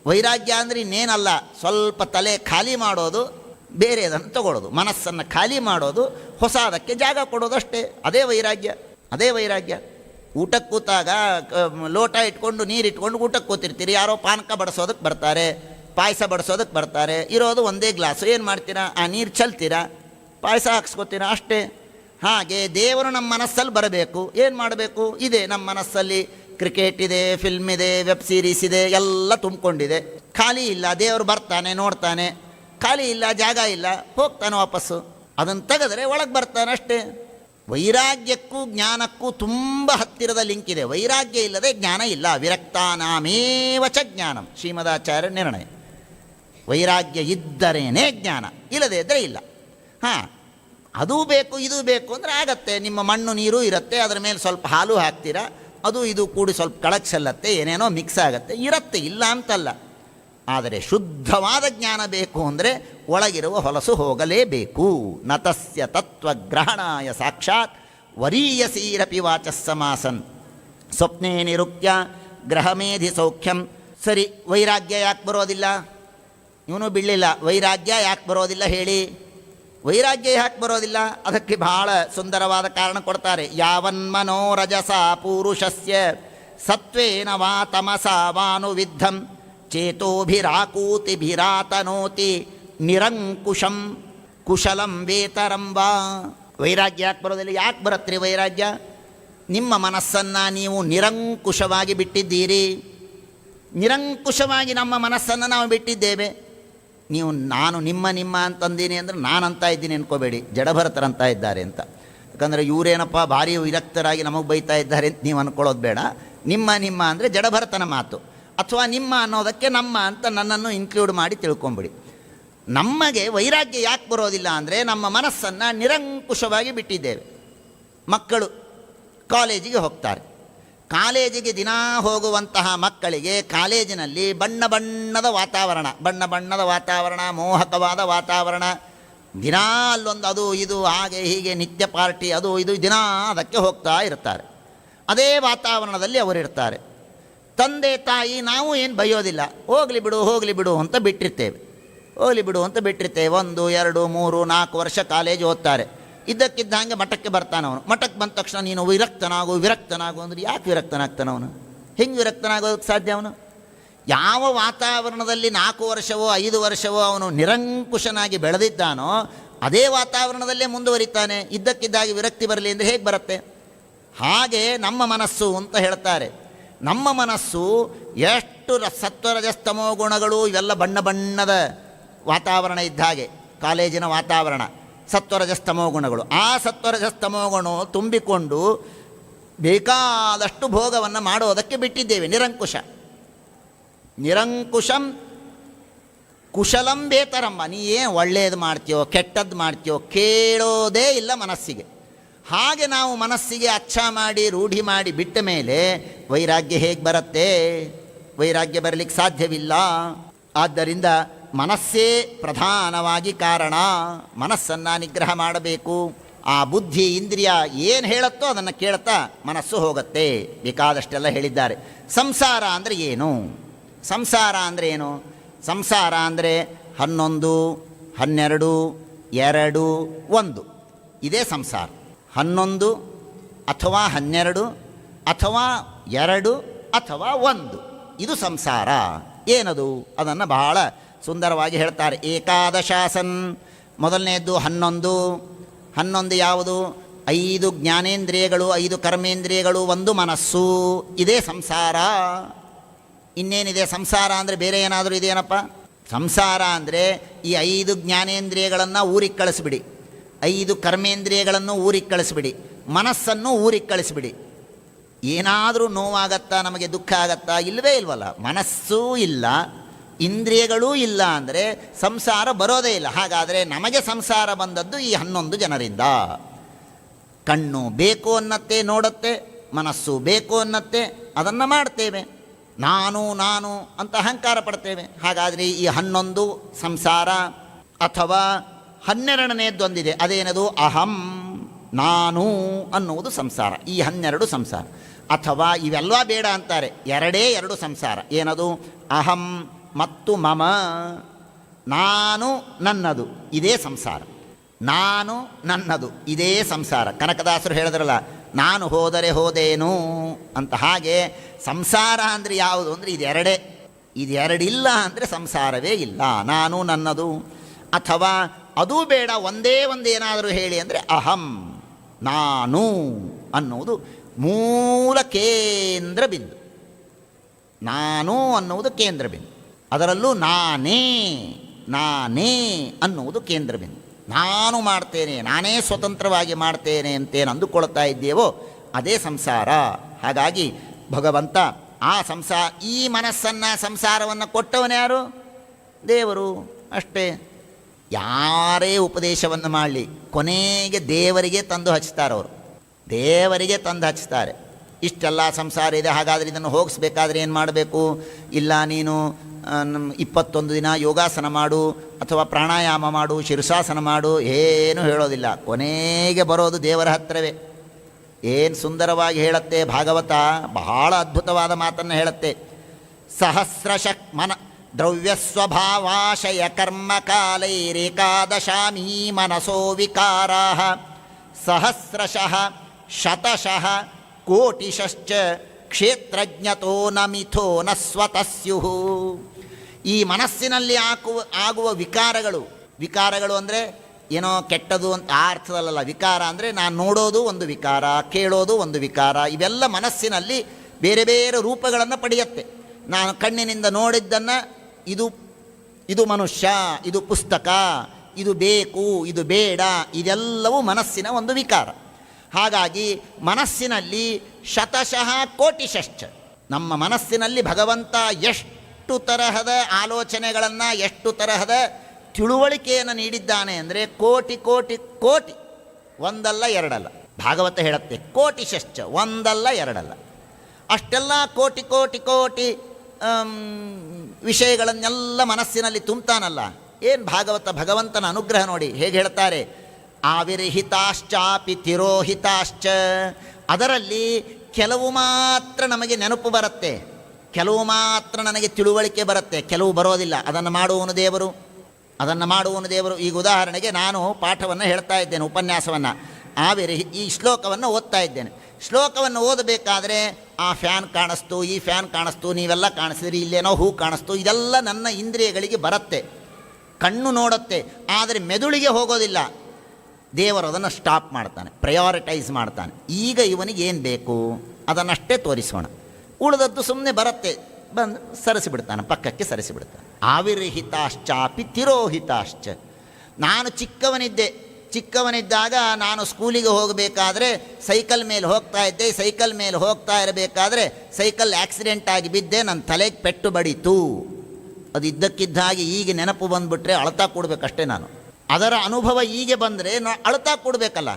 ವೈರಾಗ್ಯ ಅಂದರೆ ಇನ್ನೇನಲ್ಲ, ಸ್ವಲ್ಪ ತಲೆ ಖಾಲಿ ಮಾಡೋದು, ಬೇರೆದನ್ನು ತಗೊಳ್ಳೋದು, ಮನಸ್ಸನ್ನು ಖಾಲಿ ಮಾಡೋದು, ಹೊಸದಕ್ಕೆ ಜಾಗ ಕೊಡೋದು ಅಷ್ಟೇ. ಅದೇ ವೈರಾಗ್ಯ. ಊಟಕ್ಕೆ ಕೂತಾಗ ಲೋಟ ಇಟ್ಕೊಂಡು ನೀರು ಇಟ್ಕೊಂಡು ಊಟಕ್ಕೆ ಕೂತಿರ್ತೀರಿ, ಯಾರೋ ಪಾನಕ ಬಡಿಸೋದಕ್ಕೆ ಬರ್ತಾರೆ, ಪಾಯಸ ಬಡಿಸೋದಕ್ಕೆ ಬರ್ತಾರೆ, ಇರೋದು ಒಂದೇ ಗ್ಲಾಸು. ಏನು ಮಾಡ್ತೀರಾ? ಆ ನೀರು ಚೆಲ್ತೀರಾ, ಪಾಯಸ ಹಾಕ್ಸ್ಕೊತೀರಾ, ಅಷ್ಟೇ. ಹಾಗೆ ದೇವರು ನಮ್ಮ ಮನಸ್ಸಲ್ಲಿ ಬರಬೇಕು. ಏನು ಮಾಡಬೇಕು? ಇದೆ ನಮ್ಮ ಮನಸ್ಸಲ್ಲಿ, ಕ್ರಿಕೆಟ್ ಇದೆ, ಫಿಲ್ಮ್ ಇದೆ, ವೆಬ್ ಸೀರೀಸ್ ಇದೆ, ಎಲ್ಲ ತುಂಬಿಕೊಂಡಿದೆ. ಖಾಲಿ ಇಲ್ಲ, ದೇವರು ಬರ್ತಾನೆ, ನೋಡ್ತಾನೆ. ಖಾಲಿ ಇಲ್ಲ, ಜಾಗ ಇಲ್ಲ, ಹೋಗ್ತಾನೆ ವಾಪಸ್ಸು. ಅದನ್ನು ತೆಗೆದರೆ ಒಳಗೆ ಬರ್ತಾನೆ, ಅಷ್ಟೇ. ವೈರಾಗ್ಯಕ್ಕೂ ಜ್ಞಾನಕ್ಕೂ ತುಂಬ ಹತ್ತಿರದ ಲಿಂಕ್ ಇದೆ. ವೈರಾಗ್ಯ ಇಲ್ಲದೆ ಜ್ಞಾನ ಇಲ್ಲ. ವಿರಕ್ತಾನಾಮೇವ ಚ ಜ್ಞಾನಂ, ಶ್ರೀಮದಾಚಾರ್ಯ ನಿರ್ಣಯ. ವೈರಾಗ್ಯ ಇದ್ದರೇನೇ ಜ್ಞಾನ, ಇಲ್ಲದೇ ಇದ್ದರೆ ಇಲ್ಲ. ಅದೂ ಬೇಕು ಇದೂ ಬೇಕು ಅಂದರೆ ಆಗತ್ತೆ. ನಿಮ್ಮ ಮಣ್ಣು ನೀರು ಇರುತ್ತೆ, ಅದರ ಮೇಲೆ ಸ್ವಲ್ಪ ಹಾಲು ಹಾಕ್ತೀರಾ, ಅದು ಇದು ಕೂಡಿ ಸ್ವಲ್ಪ ಕಳಕ್ ಚೆಲ್ಲತ್ತೆ, ಏನೇನೋ ಮಿಕ್ಸ್ ಆಗುತ್ತೆ, ಇರುತ್ತೆ, ಇಲ್ಲ ಅಂತಲ್ಲ. ಆದರೆ ಶುದ್ಧವಾದ ಜ್ಞಾನ ಬೇಕು ಅಂದರೆ ಒಳಗಿರುವ ಹೊಲಸು ಹೋಗಲೇಬೇಕು. ನತಸ್ಯ ತತ್ವಗ್ರಹಣಾಯ ಸಾಕ್ಷಾತ್ ವರೀಯಸೀರಪಿ ವಾಚಸ್ಸಮಾಸನ್ ಸ್ವಪ್ನೇ ನಿರುಕ್ತ್ಯ ಗ್ರಹಮೇಧಿ ಸೌಖ್ಯಂ. ಸರಿ, ವೈರಾಗ್ಯ ಯಾಕೆ ಬರೋದಿಲ್ಲ? ಇವನು ಬಿಡಲಿಲ್ಲ. ವೈರಾಗ್ಯ ಯಾಕೆ ಬರೋದಿಲ್ಲ ಹೇಳಿ? ವೈರಾಗ್ಯ ಯಾಕೆ ಬರೋದಿಲ್ಲ? ಅದಕ್ಕೆ ಬಹಳ ಸುಂದರವಾದ ಕಾರಣ ಕೊಡ್ತಾರೆ. ಯಾವನ್ಮನೋರಜಸ ಪೂರುಷಸ್ಯ ಸತ್ವೇನ ವಾ ತಮಸಾ ವಾನುವಿದ್ಧಂ ಚೇತೋಭಿರಾಕೂತಿಭಿರಾತನೋತಿ ನಿರಂಕುಶಂ ಕುಶಲಂ ವೇತರಂ ವಾ. ವೈರಾಗ್ಯ ಯಾಕೆ ಬರೋದಿಲ್ಲ? ಯಾಕೆ ಬರತ್ರಿ ವೈರಾಗ್ಯ? ನಿಮ್ಮ ಮನಸ್ಸನ್ನು ನೀವು ನಿರಂಕುಶವಾಗಿ ಬಿಟ್ಟಿದ್ದೀರಿ. ನಿರಂಕುಶವಾಗಿ ನಮ್ಮ ಮನಸ್ಸನ್ನು ನಾವು ಬಿಟ್ಟಿದ್ದೇವೆ. ನೀವು ನಾನು ನಿಮ್ಮ ಅಂತಂದೀನಿ ಅಂದರೆ ನಾನಂತ ಇದ್ದೀನಿ ಅನ್ಕೋಬೇಡಿ, ಜಡಭರತರಂತ ಇದ್ದಾರೆ ಅಂತ. ಯಾಕಂದರೆ ಇವರೇನಪ್ಪ ಭಾರಿ ವಿರಕ್ತರಾಗಿ ನಮಗೆ ಬೈತಾ ಇದ್ದಾರೆ ಅಂತ ನೀವು ಅಂದ್ಕೊಳ್ಳೋದು ಬೇಡ. ನಿಮ್ಮ ಅಂದರೆ ಜಡಭರತನ ಮಾತು, ಅಥವಾ ನಿಮ್ಮ ಅನ್ನೋದಕ್ಕೆ ನಮ್ಮ ಅಂತ ನನ್ನನ್ನು ಇನ್ಕ್ಲೂಡ್ ಮಾಡಿ ತಿಳ್ಕೊಂಬಿಡಿ. ನಮಗೆ ವೈರಾಗ್ಯ ಯಾಕೆ ಬರೋದಿಲ್ಲ ಅಂದರೆ ನಮ್ಮ ಮನಸ್ಸನ್ನು ನಿರಂಕುಶವಾಗಿ ಬಿಟ್ಟಿದ್ದೇವೆ. ಮಕ್ಕಳು ಕಾಲೇಜಿಗೆ ಹೋಗ್ತಾರೆ. ಕಾಲೇಜಿಗೆ ದಿನಾ ಹೋಗುವಂತಹ ಮಕ್ಕಳಿಗೆ ಕಾಲೇಜಿನಲ್ಲಿ ಬಣ್ಣ ಬಣ್ಣದ ವಾತಾವರಣ, ಮೋಹಕವಾದ ವಾತಾವರಣ. ದಿನಾ ಅಲ್ಲೊಂದು ಅದು ಇದು ಹಾಗೆ ಹೀಗೆ ನಿತ್ಯ ಪಾರ್ಟಿ, ಅದು ಇದು ದಿನಾ ಅದಕ್ಕೆ ಹೋಗ್ತಾ ಇರ್ತಾರೆ. ಅದೇ ವಾತಾವರಣದಲ್ಲಿ ಅವರಿರ್ತಾರೆ. ತಂದೆ ತಾಯಿ ನಾವು ಏನು ಬೈಯೋದಿಲ್ಲ, ಹೋಗಲಿ ಬಿಡು ಅಂತ ಬಿಟ್ಟಿರ್ತೇವೆ. 1, 2, 3, 4 ವರ್ಷ ಕಾಲೇಜ್ ಓದ್ತಾರೆ. ಇದ್ದಕ್ಕಿದ್ದ ಹಾಗೆ ಮಠಕ್ಕೆ ಬರ್ತಾನೆ ಅವನು. ಮಠಕ್ಕೆ ಬಂದ ತಕ್ಷಣ ನೀನು ವಿರಕ್ತನಾಗು ಅಂದರೆ ಯಾಕೆ ವಿರಕ್ತನಾಗ್ತಾನೆ ಅವನು? ಹೆಂಗೆ ವಿರಕ್ತನಾಗೋದಕ್ಕೆ ಸಾಧ್ಯ? ಅವನು ಯಾವ ವಾತಾವರಣದಲ್ಲಿ 4 ವರ್ಷವೋ 5 ವರ್ಷವೋ ಅವನು ನಿರಂಕುಶನಾಗಿ ಬೆಳೆದಿದ್ದಾನೋ ಅದೇ ವಾತಾವರಣದಲ್ಲೇ ಮುಂದುವರಿತಾನೆ. ಇದ್ದಕ್ಕಿದ್ದಾಗಿ ವಿರಕ್ತಿ ಬರಲಿ ಅಂದರೆ ಹೇಗೆ ಬರುತ್ತೆ? ಹಾಗೆ ನಮ್ಮ ಮನಸ್ಸು ಅಂತ ಹೇಳ್ತಾರೆ. ನಮ್ಮ ಮನಸ್ಸು ಎಷ್ಟು ಸತ್ವರಜಸ್ತಮೋ ಗುಣಗಳು ಇವೆಲ್ಲ ಬಣ್ಣ ಬಣ್ಣದ ವಾತಾವರಣ ಇದ್ದ ಹಾಗೆ ಕಾಲೇಜಿನ ವಾತಾವರಣ, ಸತ್ವರಜಸ್ತಮೋ ಗುಣಗಳು. ಆ ಸತ್ವರಜಸ್ತಮೋ ಗುಣ ತುಂಬಿಕೊಂಡು ಬೇಕಾದಷ್ಟು ಭೋಗವನ್ನು ಮಾಡೋದಕ್ಕೆ ಬಿಟ್ಟಿದ್ದೇವೆ. ನಿರಂಕುಶಂ ಕುಶಲಂ ಬೇತರಂಬ. ನೀ ಏನು ಒಳ್ಳೆಯದು ಮಾಡ್ತೀಯೋ ಕೆಟ್ಟದ್ದು ಮಾಡ್ತೀಯೋ ಕೇಳೋದೇ ಇಲ್ಲ ಮನಸ್ಸಿಗೆ. ಹಾಗೆ ನಾವು ಮನಸ್ಸಿಗೆ ಅಚ್ಚ ಮಾಡಿ ರೂಢಿ ಮಾಡಿ ಬಿಟ್ಟ ಮೇಲೆ ವೈರಾಗ್ಯ ಹೇಗೆ ಬರುತ್ತೆ? ವೈರಾಗ್ಯ ಬರಲಿಕ್ಕೆ ಸಾಧ್ಯವಿಲ್ಲ. ಆದ್ದರಿಂದ ಮನಸ್ಸೇ ಪ್ರಧಾನವಾಗಿ ಕಾರಣ. ಮನಸ್ಸನ್ನು ನಿಗ್ರಹ ಮಾಡಬೇಕು. ಆ ಬುದ್ಧಿ ಇಂದ್ರಿಯ ಏನು ಹೇಳುತ್ತೋ ಅದನ್ನು ಕೇಳ್ತಾ ಮನಸ್ಸು ಹೋಗುತ್ತೆ. ಬೇಕಾದಷ್ಟೆಲ್ಲ ಹೇಳಿದ್ದಾರೆ. ಸಂಸಾರ ಅಂದರೆ ಏನು? ಸಂಸಾರ ಅಂದರೆ 11, 12, 2, 1 ಇದೇ ಸಂಸಾರ. 11 ಅಥವಾ 12 ಅಥವಾ 2 ಅಥವಾ 1 ಇದು ಸಂಸಾರ. ಏನದು? ಅದನ್ನು ಬಹಳ ಸುಂದರವಾಗಿ ಹೇಳ್ತಾರೆ. ಏಕಾದಶಾಸನ್ ಮೊದಲನೇದ್ದು 11 ಯಾವುದು? 5 ಜ್ಞಾನೇಂದ್ರಿಯಗಳು, 5 ಕರ್ಮೇಂದ್ರಿಯಗಳು, 1 ಮನಸ್ಸು. ಇದೇ ಸಂಸಾರ. ಇನ್ನೇನಿದೆ ಸಂಸಾರ ಅಂದರೆ? ಬೇರೆ ಏನಾದರೂ ಇದೆಯೇನಪ್ಪ? ಸಂಸಾರ ಅಂದರೆ ಈ 5 ಜ್ಞಾನೇಂದ್ರಿಯಗಳನ್ನು ಊರಿಗೆ ಕಳಿಸ್ಬಿಡಿ, 5 ಕರ್ಮೇಂದ್ರಿಯಗಳನ್ನು ಊರಿಗೆ ಕಳಿಸ್ಬಿಡಿ, ಮನಸ್ಸನ್ನು ಊರಿಗೆ ಕಳಿಸ್ಬಿಡಿ. ಏನಾದರೂ ನೋವಾಗತ್ತಾ, ನಮಗೆ ದುಃಖ ಆಗತ್ತಾ? ಇಲ್ಲವೇ ಇಲ್ವಲ್ಲ. ಮನಸ್ಸೂ ಇಲ್ಲ, ಇಂದ್ರಿಯಗಳೂ ಇಲ್ಲ ಅಂದರೆ ಸಂಸಾರ ಬರೋದೇ ಇಲ್ಲ. ಹಾಗಾದರೆ ನಮಗೆ ಸಂಸಾರ ಬಂದದ್ದು ಈ 11 ಜನರಿಂದ. ಕಣ್ಣು ಬೇಕು ಅನ್ನತ್ತೆ, ನೋಡುತ್ತೆ. ಮನಸ್ಸು ಬೇಕು ಅನ್ನತ್ತೆ, ಅದನ್ನು ಮಾಡ್ತೇವೆ. ನಾನು ನಾನು ಅಂತ ಅಹಂಕಾರ ಪಡ್ತೇವೆ. ಹಾಗಾದರೆ ಈ 11 ಸಂಸಾರ. ಅಥವಾ 12ನೇದ್ದೊಂದಿದೆ, ಅದೇನದು ಅಹಂ, ನಾನು ಅನ್ನುವುದು ಸಂಸಾರ. ಈ 12 ಸಂಸಾರ. ಅಥವಾ ಇವೆಲ್ಲ ಬೇಡ ಅಂತಾರೆ, 2 ಸಂಸಾರ. ಏನದು? ಅಹಂ ಮತ್ತು ಮಮ, ನಾನು ನನ್ನದು, ಇದೇ ಸಂಸಾರ. ನಾನು ನನ್ನದು ಇದೇ ಸಂಸಾರ. ಕನಕದಾಸರು ಹೇಳಿದ್ರಲ್ಲ, ನಾನು ಹೋದರೆ ಹೋದೇನು ಅಂತ. ಹಾಗೆ ಸಂಸಾರ ಅಂದರೆ ಯಾವುದು ಅಂದರೆ ಇದೆರಡಿಲ್ಲ ಅಂದರೆ ಸಂಸಾರವೇ ಇಲ್ಲ. ನಾನು ನನ್ನದು. ಅಥವಾ ಅದೂ ಬೇಡ, ಒಂದೇ ಏನಾದರೂ ಹೇಳಿ ಅಂದರೆ ಅಹಂ, ನಾನು ಅನ್ನುವುದು ಮೂಲ ಕೇಂದ್ರ ಬಿಂದು. ನಾನು ಅನ್ನುವುದು ಕೇಂದ್ರ ಬಿಂದು. ಅದರಲ್ಲೂ ನಾನೇ ಅನ್ನುವುದು ಕೇಂದ್ರ ಬಿಂದು. ನಾನು ಮಾಡ್ತೇನೆ, ನಾನೇ ಸ್ವತಂತ್ರವಾಗಿ ಮಾಡ್ತೇನೆ ಅಂತೇನು ಅಂದುಕೊಳ್ತಾ ಇದ್ದೇವೋ ಅದೇ ಸಂಸಾರ. ಹಾಗಾಗಿ ಭಗವಂತ ಈ ಮನಸ್ಸನ್ನು, ಸಂಸಾರವನ್ನು ಕೊಟ್ಟವನು ಯಾರು? ದೇವರು ಅಷ್ಟೇ. ಯಾರೇ ಉಪದೇಶವನ್ನು ಮಾಡಲಿ, ಕೊನೆಗೆ ದೇವರಿಗೆ ತಂದು ಹಚ್ತಾರೆ. ಅವರು ದೇವರಿಗೆ ತಂದು ಹಚ್ತಾರೆ. ಇಷ್ಟೆಲ್ಲ ಸಂಸಾರ ಇದೆ, ಹಾಗಾದರೆ ಇದನ್ನು ಹೋಗಿಸ್ಬೇಕಾದ್ರೆ ಏನು ಮಾಡಬೇಕು? ಇಲ್ಲ, ನೀನು 21 ದಿನ ಯೋಗಾಸನ ಮಾಡು, ಅಥವಾ ಪ್ರಾಣಾಯಾಮ ಮಾಡು, ಶೀರ್ಷಾಸನ ಮಾಡು, ಏನು ಹೇಳೋದಿಲ್ಲ. ಕೊನೆಗೆ ಬರೋದು ದೇವರ ಹತ್ತಿರವೇ. ಏನು ಸುಂದರವಾಗಿ ಹೇಳುತ್ತೆ ಭಾಗವತ, ಬಹಳ ಅದ್ಭುತವಾದ ಮಾತನ್ನು ಹೇಳುತ್ತೆ. ಸಹಸ್ರಶಃ ದ್ರವ್ಯಸ್ವಭಾವಾಶಯ ಕರ್ಮಕಾಲೈರೇಕಾದಶಾಮೀ ಮನಸೋ ವಿಕಾರಾಃ ಸಹಸ್ರಶಃ ಶತಶಃ ಕೋಟಿಶಶ್ಚ ಕ್ಷೇತ್ರಜ್ಞತೋ ನ ಮಿಥೋ ನ ಸ್ವತಃ ಸ್ಯುಃ. ಈ ಮನಸ್ಸಿನಲ್ಲಿ ಆಗುವ ವಿಕಾರಗಳು ಅಂದರೆ ಏನೋ ಕೆಟ್ಟದು ಅಂತ ಆ ಅರ್ಥದಲ್ಲ. ವಿಕಾರ ಅಂದರೆ ನಾನು ನೋಡೋದು ಒಂದು ವಿಕಾರ, ಕೇಳೋದು ಒಂದು ವಿಕಾರ. ಇವೆಲ್ಲ ಮನಸ್ಸಿನಲ್ಲಿ ಬೇರೆ ಬೇರೆ ರೂಪಗಳನ್ನು ಪಡೆಯುತ್ತೆ. ನಾನು ಕಣ್ಣಿನಿಂದ ನೋಡಿದ್ದನ್ನು ಇದು ಮನುಷ್ಯ, ಇದು ಪುಸ್ತಕ, ಇದು ಬೇಕು, ಇದು ಬೇಡ, ಇದೆಲ್ಲವೂ ಮನಸ್ಸಿನ ಒಂದು ವಿಕಾರ. ಹಾಗಾಗಿ ಮನಸ್ಸಿನಲ್ಲಿ ಶತಶಃ ಕೋಟಿಶಶ್ಚ, ನಮ್ಮ ಮನಸ್ಸಿನಲ್ಲಿ ಭಗವಂತ ಎಷ್ಟು ತರಹದ ಆಲೋಚನೆಗಳನ್ನು, ಎಷ್ಟು ತರಹದ ತಿಳುವಳಿಕೆಯನ್ನು ನೀಡಿದ್ದಾನೆ ಅಂದರೆ ಕೋಟಿ ಕೋಟಿ ಕೋಟಿ, ಒಂದಲ್ಲ ಎರಡಲ್ಲ. ಭಾಗವತ ಹೇಳುತ್ತೆ ಕೋಟಿಶಶ್ಚ, ಒಂದಲ್ಲ ಎರಡಲ್ಲ. ಅಷ್ಟೆಲ್ಲ ಕೋಟಿ ಕೋಟಿ ಕೋಟಿ ವಿಷಯಗಳನ್ನೆಲ್ಲ ಮನಸ್ಸಿನಲ್ಲಿ ತುಂಬ್ತಾನಲ್ಲ. ಏನು ಭಗವಂತನ ಅನುಗ್ರಹ ನೋಡಿ ಹೇಗೆ ಹೇಳ್ತಾರೆ. ಆವಿರ್ಹಿತಾಶ್ಚಾಪಿ ತಿರೋಹಿತಾಶ್ಚ. ಅದರಲ್ಲಿ ಕೆಲವು ಮಾತ್ರ ನಮಗೆ ನೆನಪು ಬರುತ್ತೆ, ಕೆಲವು ಮಾತ್ರ ನನಗೆ ತಿಳುವಳಿಕೆ ಬರುತ್ತೆ, ಕೆಲವು ಬರೋದಿಲ್ಲ. ಅದನ್ನು ಮಾಡುವವನು ದೇವರು. ಈಗ ಉದಾಹರಣೆಗೆ ನಾನು ಪಾಠವನ್ನು ಹೇಳ್ತಾ ಇದ್ದೇನೆ, ಉಪನ್ಯಾಸವನ್ನು, ಈ ಶ್ಲೋಕವನ್ನು ಓದ್ತಾ ಇದ್ದೇನೆ. ಶ್ಲೋಕವನ್ನು ಓದಬೇಕಾದ್ರೆ ಆ ಫ್ಯಾನ್ ಕಾಣಿಸ್ತು, ಈ ಫ್ಯಾನ್ ಕಾಣಿಸ್ತು, ನೀವೆಲ್ಲ ಕಾಣಿಸಿದ್ರಿ, ಇಲ್ಲೇನೋ ಹೂ ಕಾಣಿಸ್ತು, ಇದೆಲ್ಲ ನನ್ನ ಇಂದ್ರಿಯಗಳಿಗೆ ಬರುತ್ತೆ, ಕಣ್ಣು ನೋಡುತ್ತೆ. ಆದರೆ ಮೆದುಳಿಗೆ ಹೋಗೋದಿಲ್ಲ. ದೇವರು ಅದನ್ನು ಸ್ಟಾಪ್ ಮಾಡ್ತಾನೆ, ಪ್ರಯಾರಿಟೈಸ್ ಮಾಡ್ತಾನೆ. ಈಗ ಇವನಿಗೆ ಏನು ಬೇಕು ಅದನ್ನಷ್ಟೇ ತೋರಿಸೋಣ, ಉಳಿದದ್ದು ಸುಮ್ಮನೆ ಬರುತ್ತೆ, ಬಂದು ಸರಿಸಿಬಿಡ್ತಾನೆ, ಪಕ್ಕಕ್ಕೆ ಸರಿಸಿಬಿಡ್ತಾನೆ. ಆವಿರ್ಹಿತಾಶ್ಚಾಪಿ ತಿರೋಹಿತಾಶ್ಚ. ನಾನು ಚಿಕ್ಕವನಿದ್ದಾಗ ನಾನು ಸ್ಕೂಲಿಗೆ ಹೋಗಬೇಕಾದ್ರೆ ಸೈಕಲ್ ಮೇಲೆ ಹೋಗ್ತಾ ಇದ್ದೆ. ಸೈಕಲ್ ಮೇಲೆ ಹೋಗ್ತಾ ಇರಬೇಕಾದ್ರೆ ಸೈಕಲ್ ಆಕ್ಸಿಡೆಂಟ್ ಆಗಿ ಬಿದ್ದೆ, ನನ್ನ ತಲೆಗೆ ಪೆಟ್ಟು ಬಡೀತು. ಅದು ಇದ್ದಕ್ಕಿದ್ದಾಗಿ ಈಗ ನೆನಪು ಬಂದುಬಿಟ್ರೆ ಅಳ್ತಾ ಕೊಡಬೇಕಷ್ಟೇ. ನಾನು ಅದರ ಅನುಭವ ಹೀಗೆ ಬಂದರೆ ಅಳ್ತಾ ಕೊಡಬೇಕಲ್ಲ.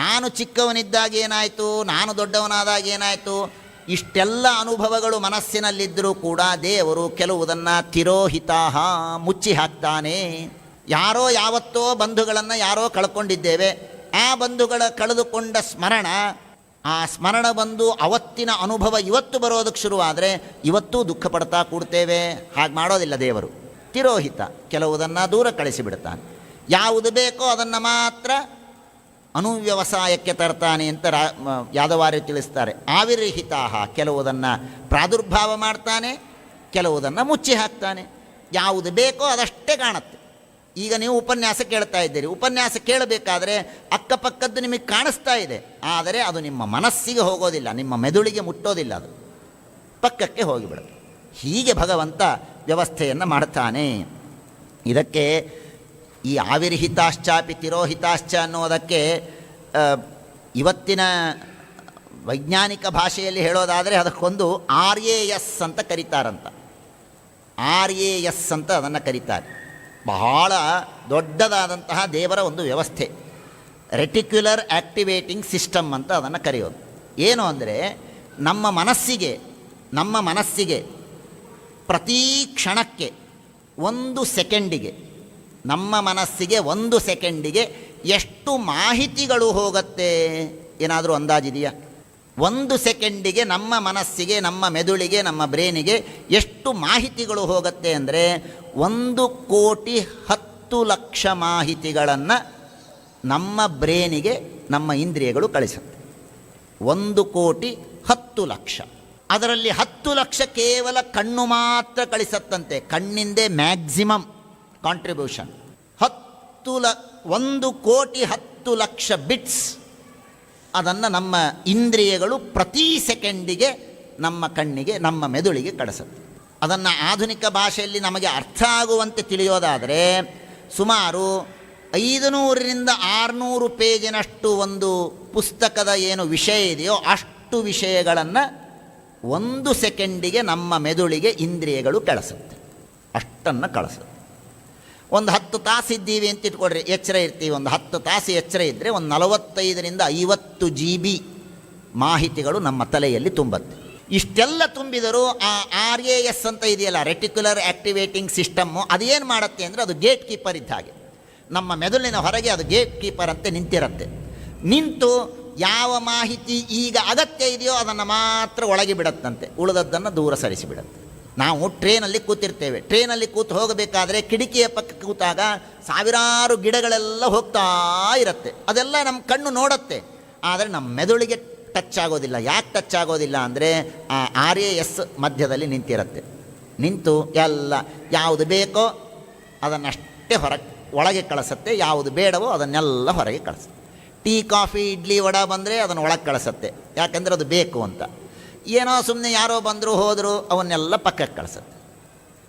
ನಾನು ಚಿಕ್ಕವನಿದ್ದಾಗ ಏನಾಯಿತು, ನಾನು ದೊಡ್ಡವನಾದಾಗ ಏನಾಯಿತು, ಇಷ್ಟೆಲ್ಲ ಅನುಭವಗಳು ಮನಸ್ಸಿನಲ್ಲಿದ್ದರೂ ಕೂಡ ದೇವರು ಕೆಲವುದನ್ನು ತಿರೋಹಿತಾಹ, ಮುಚ್ಚಿ ಹಾಕ್ತಾನೆ. ಯಾರೋ ಯಾವತ್ತೋ ಬಂಧುಗಳನ್ನು ಯಾರೋ ಕಳ್ಕೊಂಡಿದ್ದೇವೆ, ಆ ಬಂಧುಗಳ ಕಳೆದುಕೊಂಡ ಸ್ಮರಣ, ಆ ಸ್ಮರಣ ಬಂದು ಅವತ್ತಿನ ಅನುಭವ ಇವತ್ತು ಬರೋದಕ್ಕೆ ಶುರುವಾದರೆ ಇವತ್ತೂ ದುಃಖ ಪಡ್ತಾ ಕೂಡ್ತೇವೆ. ಹಾಗೆ ಮಾಡೋದಿಲ್ಲ ದೇವರು. ತಿರೋಹಿತ, ಕೆಲವುದನ್ನು ದೂರ ಕಳಿಸಿಬಿಡ್ತಾನೆ. ಯಾವುದು ಬೇಕೋ ಅದನ್ನು ಮಾತ್ರ ಅನುವ್ಯವಸಾಯಕ್ಕೆ ತರ್ತಾನೆ ಅಂತ ಯಾದವಾರ್ಯರು ತಿಳಿಸ್ತಾರೆ. ಆವಿರ್ಹಿತಾಹ, ಕೆಲವುದನ್ನು ಪ್ರಾದುರ್ಭಾವ ಮಾಡ್ತಾನೆ, ಕೆಲವುದನ್ನು ಮುಚ್ಚಿ ಹಾಕ್ತಾನೆ. ಯಾವುದು ಬೇಕೋ ಅದಷ್ಟೇ ಕಾಣುತ್ತೆ. ಈಗ ನೀವು ಉಪನ್ಯಾಸ ಕೇಳ್ತಾ ಇದ್ದೀರಿ, ಉಪನ್ಯಾಸ ಕೇಳಬೇಕಾದ್ರೆ ಅಕ್ಕಪಕ್ಕದ್ದು ನಿಮಗೆ ಕಾಣಿಸ್ತಾ ಇದೆ, ಆದರೆ ಅದು ನಿಮ್ಮ ಮನಸ್ಸಿಗೆ ಹೋಗೋದಿಲ್ಲ, ನಿಮ್ಮ ಮೆದುಳಿಗೆ ಮುಟ್ಟೋದಿಲ್ಲ, ಅದು ಪಕ್ಕಕ್ಕೆ ಹೋಗಿಬಿಡುತ್ತೆ. ಹೀಗೆ ಭಗವಂತ ವ್ಯವಸ್ಥೆಯನ್ನು ಮಾಡ್ತಾನೆ. ಇದಕ್ಕೆ ಈ ಆವಿರ್ಹಿತಾಶ್ಚಾಪಿ ತಿರೋಹಿತಾಶ್ಚ ಅನ್ನೋದಕ್ಕೆ ಇವತ್ತಿನ ವೈಜ್ಞಾನಿಕ ಭಾಷೆಯಲ್ಲಿ ಹೇಳೋದಾದರೆ ಅದಕ್ಕೊಂದು RAS ಅಂತ ಕರೀತಾರಂತ. RAS ಅಂತ ಅದನ್ನು ಕರೀತಾರೆ. ಬಹಳ ದೊಡ್ಡದಾದಂತಹ ದೇವರ ಒಂದು ವ್ಯವಸ್ಥೆ. ರೆಟಿಕ್ಯುಲರ್ ಆ್ಯಕ್ಟಿವೇಟಿಂಗ್ ಸಿಸ್ಟಮ್ ಅಂತ ಅದನ್ನು ಕರೆಯೋದು. ಏನು ಅಂದರೆ ನಮ್ಮ ಮನಸ್ಸಿಗೆ ಪ್ರತಿ ಕ್ಷಣಕ್ಕೆ 1 ಸೆಕೆಂಡಿಗೆ, ನಮ್ಮ ಮನಸ್ಸಿಗೆ 1 ಸೆಕೆಂಡಿಗೆ ಎಷ್ಟು ಮಾಹಿತಿಗಳು ಹೋಗುತ್ತೆ ಏನಾದರೂ ಅಂದಾಜಿದೆಯಾ? 1 ಸೆಕೆಂಡಿಗೆ ನಮ್ಮ ಮನಸ್ಸಿಗೆ, ನಮ್ಮ ಮೆದುಳಿಗೆ, ನಮ್ಮ ಬ್ರೇನಿಗೆ ಎಷ್ಟು ಮಾಹಿತಿಗಳು ಹೋಗುತ್ತೆ ಅಂದರೆ 1,10,00,000 ಮಾಹಿತಿಗಳನ್ನು ನಮ್ಮ ಬ್ರೇನಿಗೆ ನಮ್ಮ ಇಂದ್ರಿಯಗಳು ಕಳಿಸುತ್ತೆ. 1,10,00,000. ಅದರಲ್ಲಿ 10,00,000 ಕೇವಲ ಕಣ್ಣು ಮಾತ್ರ ಕಳಿಸತ್ತಂತೆ. ಕಣ್ಣಿಂದೇ ಮ್ಯಾಕ್ಸಿಮಮ್ ಕಾಂಟ್ರಿಬ್ಯೂಷನ್. 1,10,00,000 ಬಿಟ್ಸ್ ಅದನ್ನು ನಮ್ಮ ಇಂದ್ರಿಯಗಳು ಪ್ರತಿ ಸೆಕೆಂಡಿಗೆ ನಮ್ಮ ಕಣ್ಣಿಗೆ, ನಮ್ಮ ಮೆದುಳಿಗೆ ಕಳಿಸುತ್ತೆ. ಅದನ್ನು ಆಧುನಿಕ ಭಾಷೆಯಲ್ಲಿ ನಮಗೆ ಅರ್ಥ ಆಗುವಂತೆ ತಿಳಿಯೋದಾದರೆ ಸುಮಾರು 500ರಿಂದ 600 ಪೇಜಿನಷ್ಟು ಒಂದು ಪುಸ್ತಕದ ಏನು ವಿಷಯ ಇದೆಯೋ ಅಷ್ಟು ವಿಷಯಗಳನ್ನು 1 ಸೆಕೆಂಡಿಗೆ ನಮ್ಮ ಮೆದುಳಿಗೆ ಇಂದ್ರಿಯಗಳು ಕಳಿಸುತ್ತೆ. ಅಷ್ಟನ್ನು ಕಳಿಸುತ್ತೆ. ಒಂದು 10 ತಾಸು ಇದ್ದೀವಿ ಅಂತ ಇಟ್ಕೊಳ್ರಿ, ಎಚ್ಚರ ಇರ್ತೀವಿ. ಒಂದು 10 ತಾಸು ಎಚ್ಚರ ಇದ್ದರೆ ಒಂದು 45ರಿಂದ 50 GB ಮಾಹಿತಿಗಳು ನಮ್ಮ ತಲೆಯಲ್ಲಿ ತುಂಬುತ್ತೆ. ಇಷ್ಟೆಲ್ಲ ತುಂಬಿದರೂ ಆ RAS ಅಂತ ಇದೆಯಲ್ಲ, ರೆಟಿಕ್ಯುಲರ್ ಆ್ಯಕ್ಟಿವೇಟಿಂಗ್ ಸಿಸ್ಟಮ್ಮು, ಅದೇನು ಮಾಡುತ್ತೆ ಅಂದರೆ ಅದು ಗೇಟ್ ಕೀಪರ್ ಇದ್ದ ಹಾಗೆ. ನಮ್ಮ ಮೆದುಳಿನ ಹೊರಗೆ ಅದು ಗೇಟ್ ಕೀಪರ್ ಅಂತೆ ನಿಂತಿರುತ್ತೆ. ನಿಂತು ಯಾವ ಮಾಹಿತಿ ಈಗ ಅಗತ್ಯ ಇದೆಯೋ ಅದನ್ನು ಮಾತ್ರ ಒಳಗೆ ಬಿಡತ್ತಂತೆ, ಉಳಿದದ್ದನ್ನು ದೂರ ಸರಿಸಿಬಿಡತ್ತೆ. ನಾವು ಟ್ರೇನಲ್ಲಿ ಕೂತಿರ್ತೇವೆ. ಟ್ರೇನಲ್ಲಿ ಕೂತು ಹೋಗಬೇಕಾದ್ರೆ ಕಿಟಕಿಯ ಪಕ್ಕ ಕೂತಾಗ ಸಾವಿರಾರು ಗಿಡಗಳೆಲ್ಲ ಹೋಗ್ತಾ ಇರುತ್ತೆ. ಅದೆಲ್ಲ ನಮ್ಮ ಕಣ್ಣು ನೋಡುತ್ತೆ, ಆದರೆ ನಮ್ಮ ಮೆದುಳಿಗೆ ಟಚ್ ಆಗೋದಿಲ್ಲ. ಯಾಕೆ ಟಚ್ ಆಗೋದಿಲ್ಲ ಅಂದರೆ ಆ RAS ಮಧ್ಯದಲ್ಲಿ ನಿಂತಿರುತ್ತೆ. ನಿಂತು ಎಲ್ಲ ಯಾವುದು ಬೇಕೋ ಅದನ್ನಷ್ಟೇ ಒಳಗೆ ಕಳಿಸುತ್ತೆ, ಯಾವುದು ಬೇಡವೋ ಅದನ್ನೆಲ್ಲ ಹೊರಗೆ ಕಳಿಸುತ್ತೆ. ಟೀ, ಕಾಫಿ, ಇಡ್ಲಿ, ವಡ ಬಂದರೆ ಅದನ್ನು ಒಳಗೆ ಕಳಿಸುತ್ತೆ, ಯಾಕೆಂದರೆ ಅದು ಬೇಕು ಅಂತ. ಏನೋ ಸುಮ್ಮನೆ ಯಾರೋ ಬಂದರು ಹೋದರು ಅವನ್ನೆಲ್ಲ ಪಕ್ಕಕ್ಕೆ ಕಳಿಸುತ್ತೆ.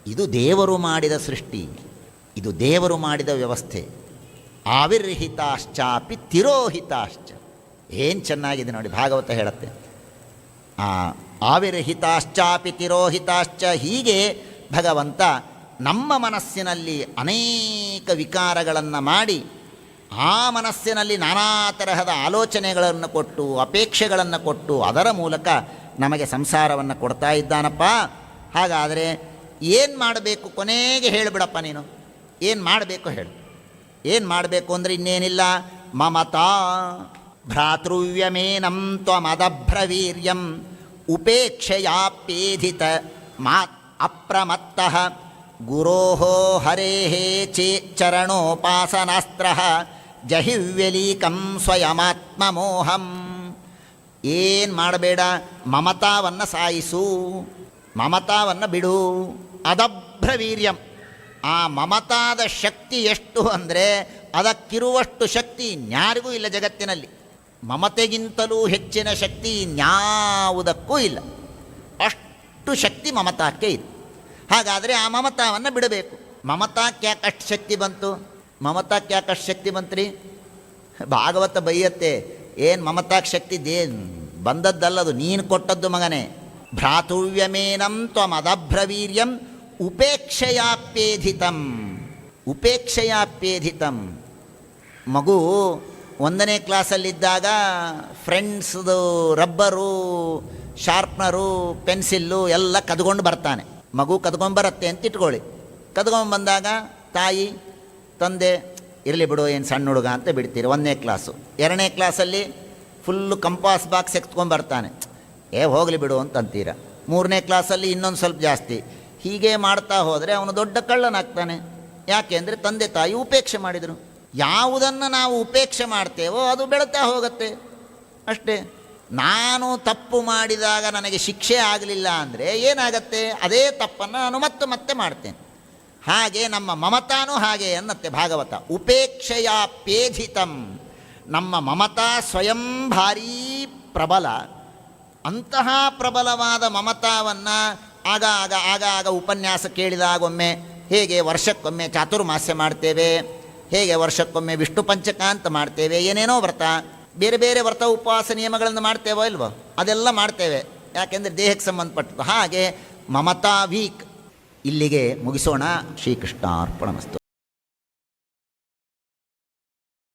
ಇದು ದೇವರು ಮಾಡಿದ ಸೃಷ್ಟಿ, ಇದು ದೇವರು ಮಾಡಿದ ವ್ಯವಸ್ಥೆ. ಆವಿರ್ಹಿತಾಶ್ಚಾಪಿ ತಿರೋಹಿತಾಶ್ಚ. ಏನು ಚೆನ್ನಾಗಿದೆ ನೋಡಿ, ಭಾಗವತ ಹೇಳುತ್ತೆ. ಆವಿರ್ಹಿತಾಶ್ಚಾಪಿ ತಿರೋಹಿತಾಶ್ಚ. ಹೀಗೆ ಭಗವಂತ ನಮ್ಮ ಮನಸ್ಸಿನಲ್ಲಿ ಅನೇಕ ವಿಕಾರಗಳನ್ನು ಮಾಡಿ ಆ ಮನಸ್ಸಿನಲ್ಲಿ ನಾನಾ ತರಹದ ಆಲೋಚನೆಗಳನ್ನು ಕೊಟ್ಟು, ಅಪೇಕ್ಷೆಗಳನ್ನು ಕೊಟ್ಟು, ಅದರ ಮೂಲಕ ನಮಗೆ ಸಂಸಾರವನ್ನು ಕೊಡ್ತಾ ಇದ್ದಾನಪ್ಪ. ಹಾಗಾದರೆ ಏನು ಮಾಡಬೇಕು? ಕೊನೆಗೆ ಹೇಳಿಬಿಡಪ್ಪ ನೀನು, ಏನು ಮಾಡಬೇಕು ಹೇಳು. ಏನು ಮಾಡಬೇಕು ಅಂದರೆ ಇನ್ನೇನಿಲ್ಲ. ಮಮತಾ ಭ್ರಾತೃವ್ಯಮೇನಂ ತ್ವಮದಭ್ರವೀರ್ಯಂ ಉಪೇಕ್ಷೆಯಾಪ್ಯೇಧಿತ ಮಾ ಅಪ್ರಮತ್ತಃ ಗುರೋಃ ಹರೇಃ ಚರಣೋಪಾಸನಾಸ್ತ್ರಃ ಜಹಿವ್ಯಲೀಕಂ ಸ್ವಯಮಾತ್ಮಮೋಹಂ. ಏನು ಮಾಡಬೇಡ, ಮಮತಾವನ್ನು ಸಾಯಿಸು, ಮಮತಾವನ್ನು ಬಿಡು. ಅದಭ್ರವೀರ್ಯಂ. ಆ ಮಮತಾದ ಶಕ್ತಿ ಎಷ್ಟು ಅಂದರೆ ಅದಕ್ಕಿರುವಷ್ಟು ಶಕ್ತಿ ಇನ್ಯಾರಿಗೂ ಇಲ್ಲ ಜಗತ್ತಿನಲ್ಲಿ. ಮಮತೆಗಿಂತಲೂ ಹೆಚ್ಚಿನ ಶಕ್ತಿ ಇನ್ಯಾವುದಕ್ಕೂ ಇಲ್ಲ. ಅಷ್ಟು ಶಕ್ತಿ ಮಮತಾಕ್ಕೆ ಇದೆ. ಹಾಗಾದರೆ ಆ ಮಮತಾವನ್ನು ಬಿಡಬೇಕು. ಮಮತಾಕ್ಕೆ ಯಾಕಷ್ಟು ಶಕ್ತಿ ಬಂತು? ಮಮತಾಕ್ಕೆ ಯಾಕಷ್ಟು ಶಕ್ತಿ ಬಂತ್ರಿ? ಭಾಗವತ ಬೈಯತ್ತೆ. ಏನು ಮಮತಾಕ್ಕೆ ಶಕ್ತಿ ಬಂದದ್ದಲ್ಲದು, ನೀನು ಕೊಟ್ಟದ್ದು ಮಗನೇ. ಭ್ರಾತೃವ್ಯಮೇನಂ ತ್ವಮದಭ್ರವೀರ್ಯಂ ಉಪೇಕ್ಷೆಯಾಪ್ಯೇಧಿತಂ. ಉಪೇಕ್ಷೆಯಾಪ್ಯೇಧಿತಂ. ಮಗು 1ನೇ ಕ್ಲಾಸಲ್ಲಿದ್ದಾಗ ಫ್ರೆಂಡ್ಸ್ದು ರಬ್ಬರು, ಶಾರ್ಪ್ನರು, ಪೆನ್ಸಿಲ್ಲು ಎಲ್ಲ ಕದ್ಕೊಂಡು ಬರ್ತಾನೆ. ಮಗು ಕದ್ಕೊಂಬರತ್ತೆ ಅಂತ ಇಟ್ಕೊಳ್ಳಿ. ಕದ್ಕೊಂಬಂದಾಗ ತಾಯಿ ತಂದೆ ಇರಲಿ ಬಿಡು, ಏನು ಸಣ್ಣ ಹುಡುಗ ಅಂತ ಬಿಡ್ತೀರಿ. 1ನೇ ಕ್ಲಾಸು. 2ನೇ ಕ್ಲಾಸಲ್ಲಿ ಫುಲ್ಲು ಕಂಪಾಸ್ ಬಾಕ್ಸ್ ಎತ್ಕೊಂಬರ್ತಾನೆ, ಹೋಗಲಿ ಬಿಡು ಅಂತ ಅಂತೀರ. 3ನೇ ಕ್ಲಾಸಲ್ಲಿ ಇನ್ನೊಂದು ಸ್ವಲ್ಪ ಜಾಸ್ತಿ. ಹೀಗೆ ಮಾಡ್ತಾ ಹೋದರೆ ಅವನು ದೊಡ್ಡ ಕಳ್ಳನಾಗ್ತಾನೆ. ಯಾಕೆ ಅಂದರೆ ತಂದೆ ತಾಯಿ ಉಪೇಕ್ಷೆ ಮಾಡಿದರು. ಯಾವುದನ್ನು ನಾವು ಉಪೇಕ್ಷೆ ಮಾಡ್ತೇವೋ ಅದು ಬೆಳೀತಾ ಹೋಗುತ್ತೆ ಅಷ್ಟೇ. ನಾನು ತಪ್ಪು ಮಾಡಿದಾಗ ನನಗೆ ಶಿಕ್ಷೆ ಆಗಲಿಲ್ಲ ಅಂದರೆ ಏನಾಗತ್ತೆ? ಅದೇ ತಪ್ಪನ್ನು ನಾನು ಮತ್ತೆ ಮಾಡ್ತೇನೆ. ಹಾಗೆ ನಮ್ಮ ಮಮತಾನೂ ಹಾಗೆ ಅನ್ನತ್ತೆ ಭಾಗವತ. ಉಪೇಕ್ಷೆಯಾಪ್ಯೇಧಿತಂ. ನಮ್ಮ ಮಮತಾ ಸ್ವಯಂ ಭಾರೀ ಪ್ರಬಲ. ಅಂತಹ ಪ್ರಬಲವಾದ ಮಮತಾವನ್ನು ಆಗ ಉಪನ್ಯಾಸ ಕೇಳಿದಾಗೊಮ್ಮೆ, ಹೇಗೆ ವರ್ಷಕ್ಕೊಮ್ಮೆ ಚಾತುರ್ಮಾಸ್ಯ ಮಾಡ್ತೇವೆ, ಹೇಗೆ ವರ್ಷಕ್ಕೊಮ್ಮೆ ವಿಷ್ಣು ಪಂಚಕ ಅಂತ ಮಾಡ್ತೇವೆ, ಏನೇನೋ ವ್ರತ, ಬೇರೆ ಬೇರೆ ವ್ರತ ಉಪವಾಸ ನಿಯಮಗಳನ್ನು ಮಾಡ್ತೇವೋ ಇಲ್ವೋ, ಅದೆಲ್ಲ ಮಾಡ್ತೇವೆ. ಯಾಕೆಂದರೆ ದೇಹಕ್ಕೆ ಸಂಬಂಧಪಟ್ಟದ್ದು. ಹಾಗೆ ಮಮತಾ ವೀಕ್. ಇಲ್ಲಿಗೆ ಮುಗಿಸೋಣ. ಶ್ರೀಕೃಷ್ಣಾರ್ಪಣಮಸ್ತು.